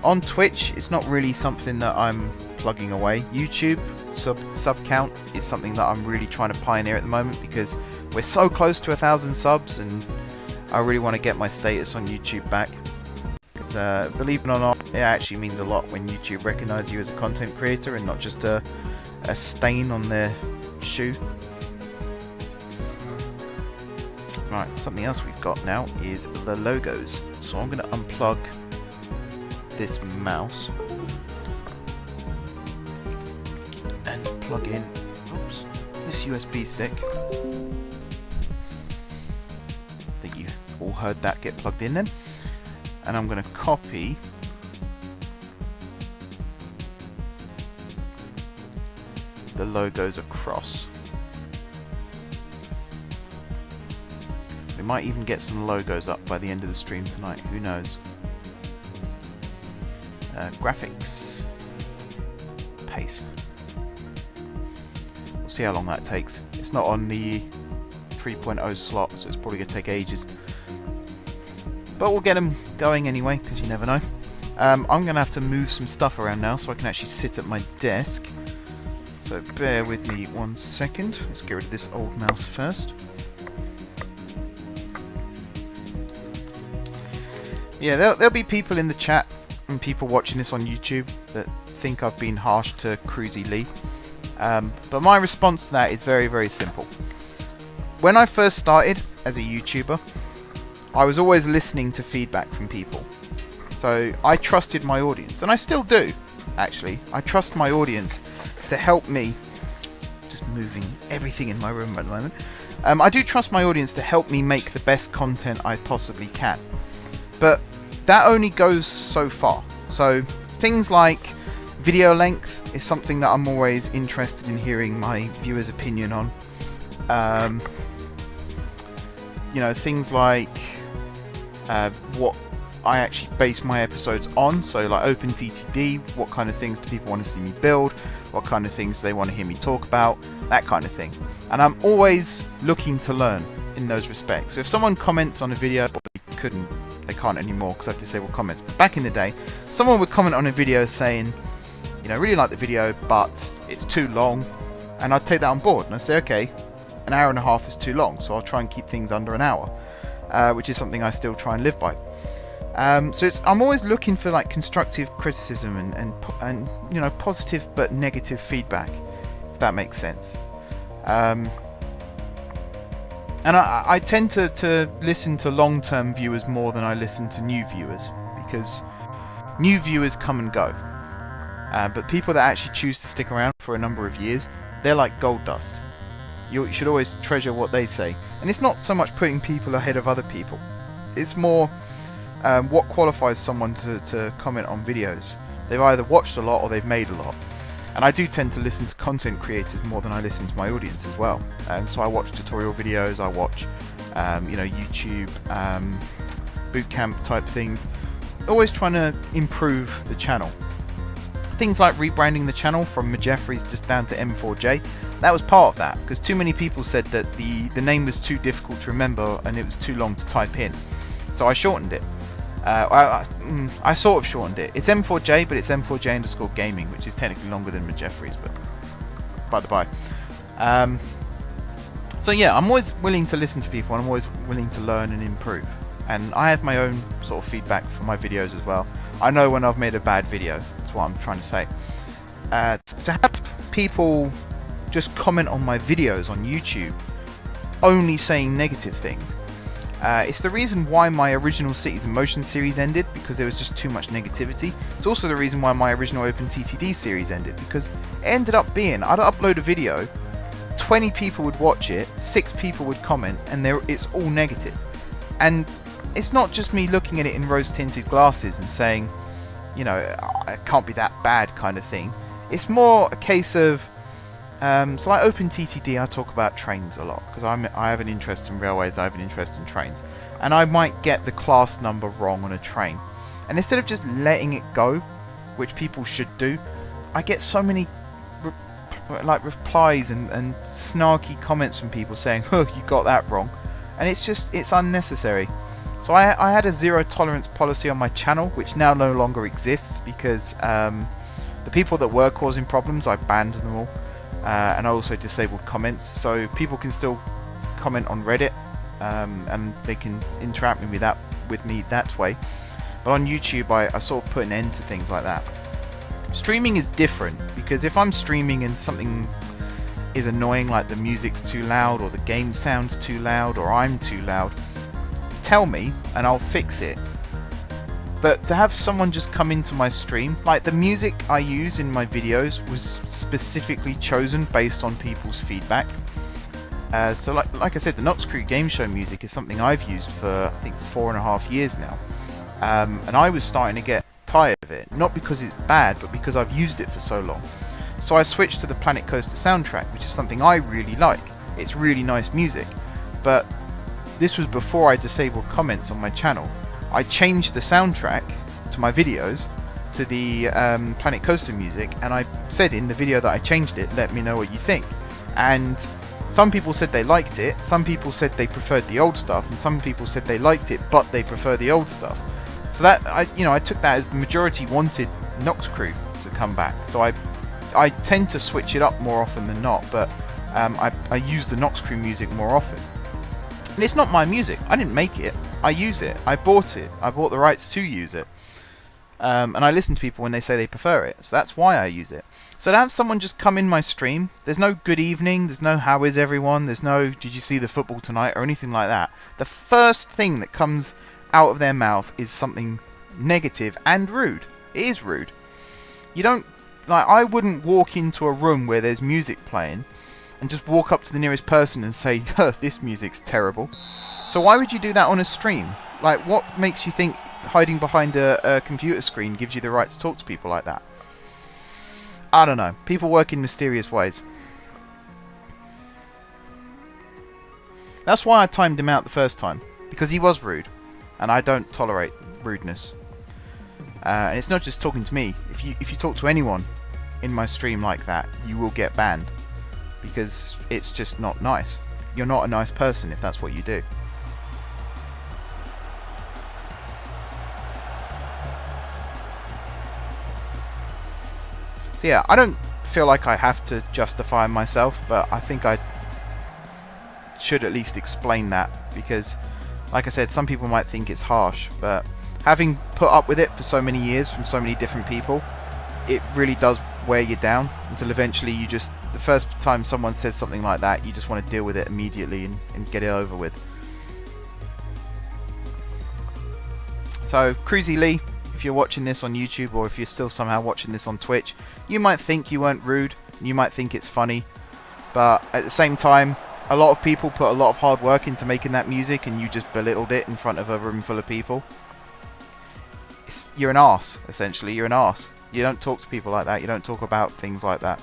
on Twitch, it's not really something that I'm plugging away. YouTube sub count is something that I'm really trying to pioneer at the moment because we're so close to 1,000 subs and I really want to get my status on YouTube back. Believe it or not, it actually means a lot when YouTube recognise you as a content creator and not just a stain on their shoe. Right, something else we've got now is the logos. So I'm going to unplug this mouse and plug in this USB stick. I think you all heard that get plugged in then. And I'm going to copy the logos across. We might even get some logos up by the end of the stream tonight, who knows. Graphics. Paste. see how long that takes. It's not on the 3.0 slot, so it's probably going to take ages. But we'll get them going anyway, because you never know. I'm going to have to move some stuff around now so I can actually sit at my desk. So bear with me 1 second. Let's get rid of this old mouse first. Yeah, there'll be people in the chat and people watching this on YouTube that think I've been harsh to Cruzy Lee. But my response to that is very, very simple. When I first started as a YouTuber, I was always listening to feedback from people. So I trusted my audience, and I still do, actually. I trust my audience to help me. Just moving everything in my room at the moment. I do trust my audience to help me make the best content I possibly can. But that only goes so far. So things like video length is something that I'm always interested in hearing my viewers' opinion on. You know, things like what I actually base my episodes on. So like OpenTTD, what kind of things do people want to see me build? What kind of things do they want to hear me talk about? That kind of thing. And I'm always looking to learn in those respects. So if someone comments on a video, they can't anymore because I've disabled comments. But back in the day, someone would comment on a video saying, you know, really like the video, but it's too long. And I'd take that on board and I'd say, okay, an hour and a half is too long, so I'll try and keep things under an hour, which is something I still try and live by. So I'm always looking for like constructive criticism and you know, positive but negative feedback, if that makes sense. And I tend to listen to long-term viewers more than I listen to new viewers, because new viewers come and go. But people that actually choose to stick around for a number of years, they're like gold dust. You should always treasure what they say. And it's not so much putting people ahead of other people. It's more what qualifies someone to comment on videos. They've either watched a lot or they've made a lot. And I do tend to listen to content creators more than I listen to my audience as well. So I watch tutorial videos, I watch you know, YouTube bootcamp type things. Always trying to improve the channel. Things like rebranding the channel from Majeffries just down to M4J. That was part of that, because too many people said that the name was too difficult to remember and it was too long to type in. So I shortened it. I sort of shortened it. It's M4J, but it's M4J_gaming, which is technically longer than Majeffries, but by the by. So yeah, I'm always willing to listen to people, and I'm always willing to learn and improve. And I have my own sort of feedback for my videos as well. I know when I've made a bad video. That's what I'm trying to say. To have people just comment on my videos on YouTube only saying negative things. It's the reason why my original Cities in Motion series ended, because there was just too much negativity. It's also the reason why my original OpenTTD series ended, because it ended up being, I'd upload a video, 20 people would watch it, 6 people would comment, and it's all negative. And it's not just me looking at it in rose-tinted glasses and saying, you know, it can't be that bad kind of thing. It's more a case of, so like OpenTTD, I talk about trains a lot, because I have an interest in railways, I have an interest in trains. And I might get the class number wrong on a train. And instead of just letting it go, which people should do, I get so many replies and snarky comments from people saying, oh, you got that wrong. And it's unnecessary. So I had a zero tolerance policy on my channel, which now no longer exists, because the people that were causing problems, I banned them all. And I also disabled comments, so people can still comment on Reddit, and they can interact with me that way. But on YouTube, I sort of put an end to things like that. Streaming is different, because if I'm streaming and something is annoying, like the music's too loud, or the game sounds too loud, or I'm too loud, tell me and I'll fix it. But to have someone just come into my stream, like the music I use in my videos was specifically chosen based on people's feedback. So like I said, the Nox Crew Game Show music is something I've used for, I think, 4.5 years now. And I was starting to get tired of it. Not because it's bad, but because I've used it for so long. So I switched to the Planet Coaster soundtrack, which is something I really like. It's really nice music. But this was before I disabled comments on my channel. I changed the soundtrack to my videos to the Planet Coaster music, and I said in the video that I changed it, let me know what you think. And some people said they liked it, some people said they preferred the old stuff, and some people said they liked it but they prefer the old stuff. So that I took that as the majority wanted Nox Crew to come back. So I tend to switch it up more often than not, but I use the Nox Crew music more often. And it's not my music. I didn't make it. I use it. I bought it. I bought the rights to use it. And I listen to people when they say they prefer it. So that's why I use it. So to have someone just come in my stream, there's no good evening, there's no how is everyone, there's no did you see the football tonight or anything like that. The first thing that comes out of their mouth is something negative and rude. It is rude. You don't, like, I wouldn't walk into a room where there's music playing and just walk up to the nearest person and say, this music's terrible. So why would you do that on a stream? Like, what makes you think hiding behind a computer screen gives you the right to talk to people like that? I don't know. People work in mysterious ways. That's why I timed him out the first time, because he was rude, and I don't tolerate rudeness. And it's not just talking to me. If you talk to anyone in my stream like that, you will get banned, because it's just not nice. You're not a nice person if that's what you do. So yeah, I don't feel like I have to justify myself, but I think I should at least explain that, because like I said, some people might think it's harsh, but having put up with it for so many years from so many different people, it really does wear you down until eventually you just, the first time someone says something like that, you just want to deal with it immediately and get it over with. So Cruzy Lee, if you're watching this on YouTube, or if you're still somehow watching this on Twitch, you might think you weren't rude, you might think it's funny, but at the same time, a lot of people put a lot of hard work into making that music, and you just belittled it in front of a room full of people. You're an arse, essentially. You're an arse. You don't talk to people like that. You don't talk about things like that.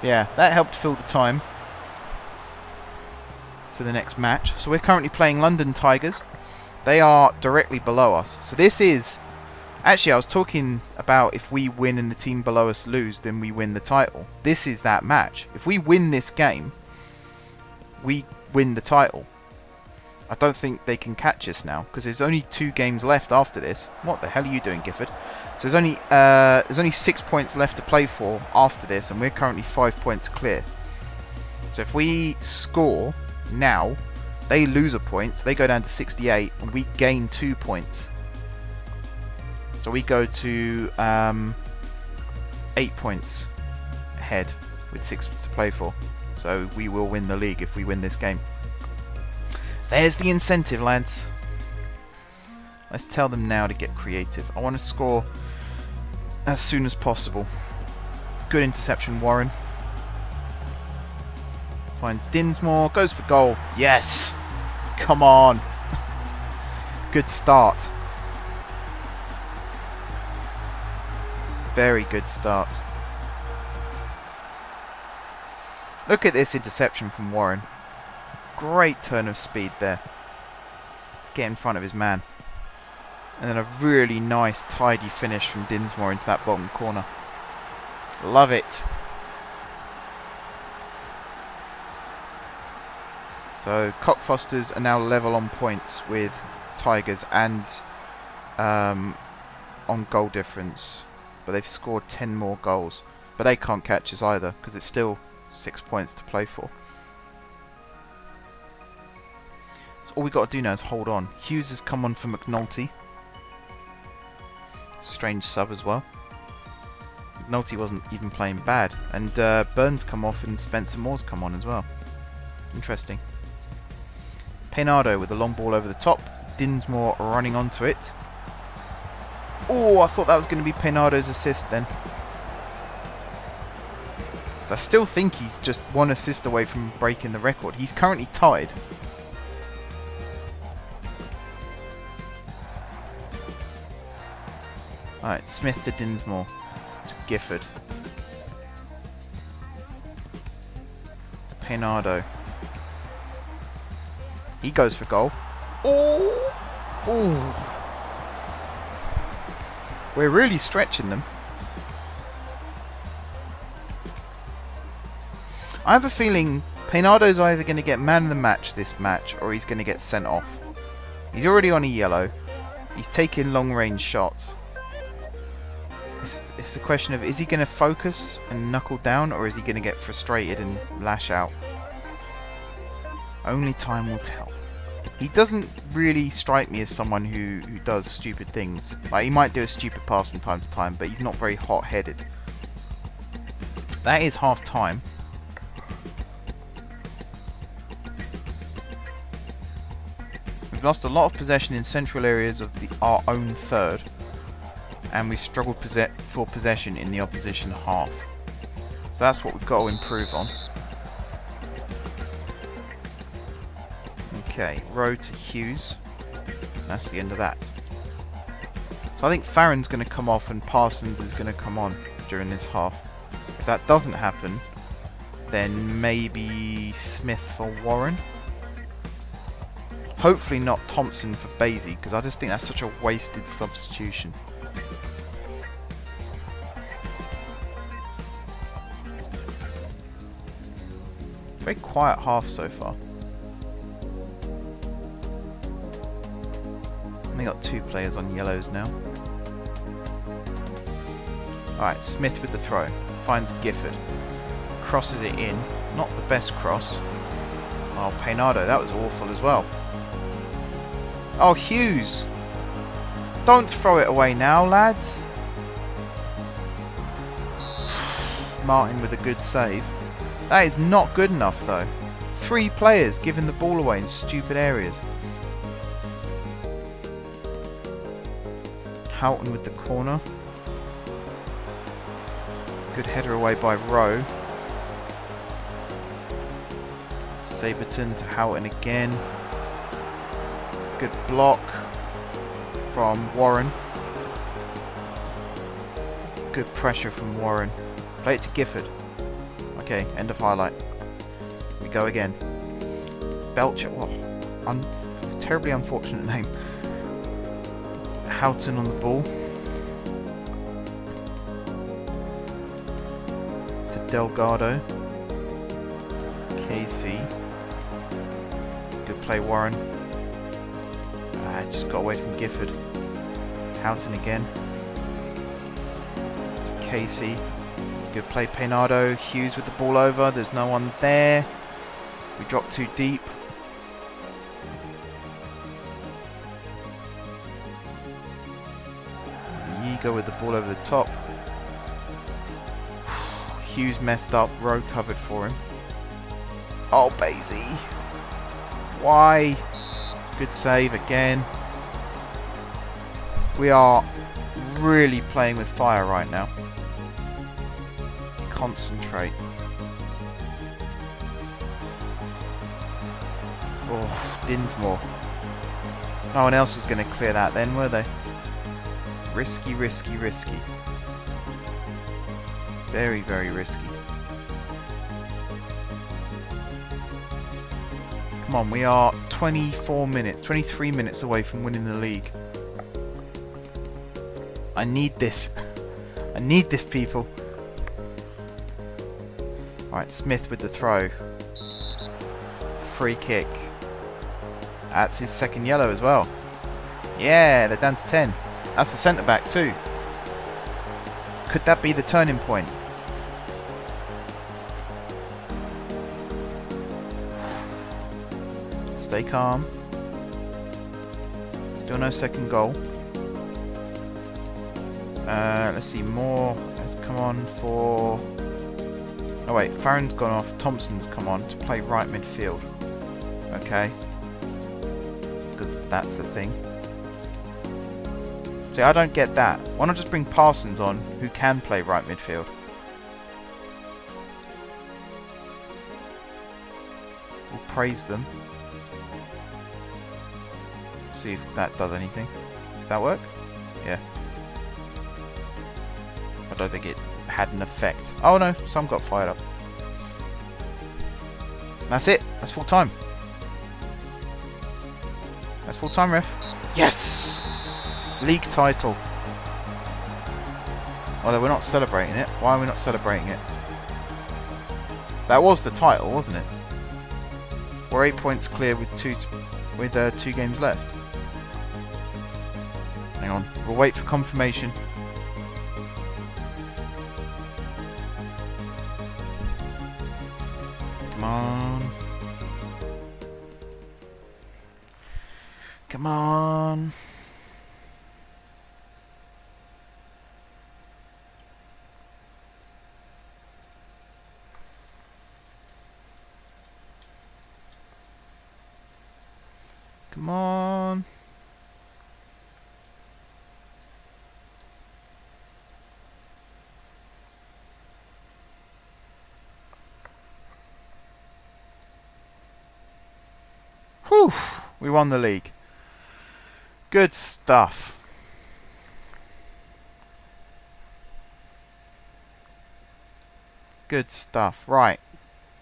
Yeah, that helped fill the time to the next match. So we're currently playing London Tigers. They are directly below us. So this is... Actually, I was talking about if we win and the team below us lose, then we win the title. This is that match. If we win this game, we win the title. I don't think they can catch us now, because there's only 2 games left after this. What the hell are you doing, Gifford? So there's only 6 points left to play for after this, and we're currently 5 points clear. So if we score now, they lose a point, so they go down to 68, and we gain 2 points. So we go to 8 points ahead with 6 to play for. So we will win the league if we win this game. There's the incentive, lads. Let's tell them now to get creative. I want to score as soon as possible. Good interception, Warren. Finds Dinsmore, goes for goal. Yes! Come on! Good start. Very good start. Look at this interception from Warren. Great turn of speed there to get in front of his man. And then a really nice tidy finish from Dinsmore into that bottom corner. Love it. So Cockfosters are now level on points with Tigers and on goal difference. But they've scored 10 more goals. But they can't catch us either, because it's still 6 points to play for. So all we got to do now is hold on. Hughes has come on for McNulty. Strange sub as well. McNulty wasn't even playing bad. And Burns come off and Spencer Moore's come on as well. Interesting. Peinado with the long ball over the top. Dinsmore running onto it. Oh, I thought that was going to be Peinado's assist then. So I still think he's just 1 assist away from breaking the record. He's currently tied. Alright, Smith to Dinsmore. To Gifford. Peinado. He goes for goal. Oh! Oh! We're really stretching them. I have a feeling Penado's either going to get man of the match this match, or he's going to get sent off. He's already on a yellow. He's taking long range shots. It's a question of, is he going to focus and knuckle down, or is he going to get frustrated and lash out? Only time will tell. He doesn't really strike me as someone who does stupid things. Like, he might do a stupid pass from time to time, but he's not very hot-headed. That is half time. We've lost a lot of possession in central areas of our own third, and we've struggled for possession in the opposition half. So that's what we've got to improve on. Okay, row to Hughes. That's the end of that. So I think Farron's going to come off and Parsons is going to come on during this half. If that doesn't happen, then maybe Smith for Warren. Hopefully not Thompson for Basie, because I just think that's such a wasted substitution. Very quiet half so far. Only got 2 players on yellows now. Alright, Smith with the throw. Finds Gifford. Crosses it in. Not the best cross. Oh, Peinado, that was awful as well. Oh, Hughes! Don't throw it away now, lads. Martin with a good save. That is not good enough, though. 3 players giving the ball away in stupid areas. Houghton with the corner. Good header away by Rowe. Saberton to Houghton again. Good block from Warren. Good pressure from Warren. Play it to Gifford. Okay, end of highlight. We go again. Belcher. Oh, terribly unfortunate name. Houghton on the ball. To Delgado. Casey. Good play, Warren. Just got away from Gifford. Houghton again. To Casey. Good play, Peinado. Hughes with the ball over. There's no one there. We drop too deep. Yiga with the ball over the top. Hughes messed up. Rowe covered for him. Oh, Basie. Why? Good save again. We are really playing with fire right now. Concentrate. Oh, Dinsmore. No one else was going to clear that then, were they? Risky, risky, risky. Very, very risky. Come on, we are 23 minutes away from winning the league. I need this. I need this, people. Alright, Smith with the throw. Free kick. That's his second yellow as well. Yeah, they're down to 10. That's the centre back too. Could that be the turning point? Stay calm. Still no second goal. Let's see, Moore has come on for... Oh wait, Farron's gone off. Thompson's come on to play right midfield. Okay. Because that's the thing. See, I don't get that. Why not just bring Parsons on, who can play right midfield? We'll praise them. See if that does anything. Did that work? Yeah. I don't think it had an effect. Oh no, some got fired up. That's it. That's full time. That's full time, ref. Yes! League title. Although we're not celebrating it. Why are we not celebrating it? That was the title, wasn't it? We're 8 points clear with two games left. Hang on, we'll wait for confirmation. Come on. Come on. Come on. Whew, we won the league. Good stuff. Good stuff. Right.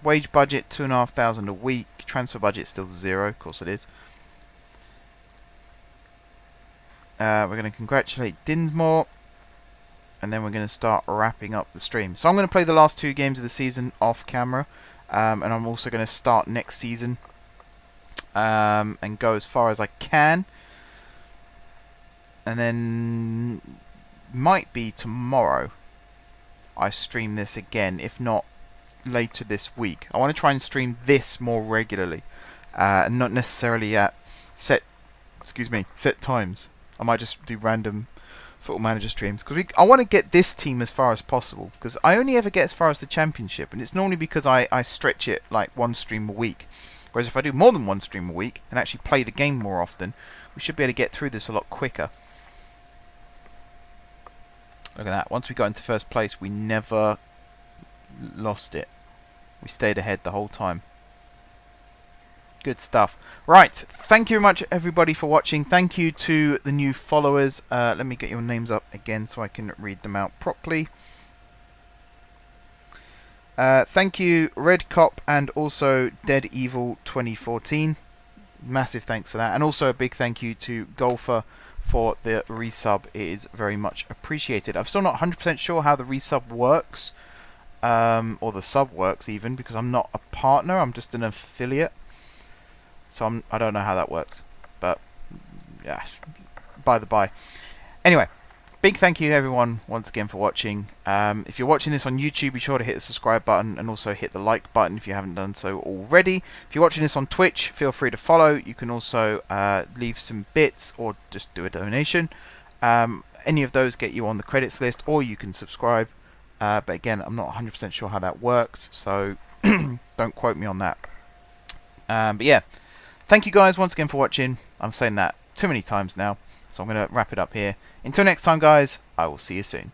Wage budget, $2,500 a week. Transfer budget still 0. Of course it is. We're going to congratulate Dinsmore. And then we're going to start wrapping up the stream. So I'm going to play the last 2 games of the season off camera. And I'm also going to start next season. And go as far as I can. And then might be tomorrow I stream this again, if not later this week. I want to try and stream this more regularly, and not necessarily at set times. I might just do random Football Manager streams because I want to get this team as far as possible, because I only ever get as far as the Championship, and it's normally because I stretch it like 1 stream a week. Whereas if I do more than 1 stream a week and actually play the game more often, we should be able to get through this a lot quicker. Look at that. Once we got into first place, we never lost it. We stayed ahead the whole time. Good stuff. Right. Thank you very much, everybody, for watching. Thank you to the new followers. Let me get your names up again so I can read them out properly. Thank you, Red Cop, and also Dead Evil 2014. Massive thanks for that. And also a big thank you to Golfer for the resub. It is very much appreciated. I'm still not 100% sure how the resub works, or the sub works even, because I'm not a partner. I'm just an affiliate, so I don't know how that works. But yeah, by the by. Anyway, big thank you everyone once again for watching. If you're watching this on YouTube, be sure to hit the subscribe button and also hit the like button if you haven't done so already. If you're watching this on Twitch, feel free to follow. You can also leave some bits or just do a donation. Any of those get you on the credits list, or you can subscribe. But again, I'm not 100% sure how that works, so don't quote me on that. But yeah, thank you guys once again for watching. I'm saying that too many times now, so I'm going to wrap it up here. Until next time, guys, I will see you soon.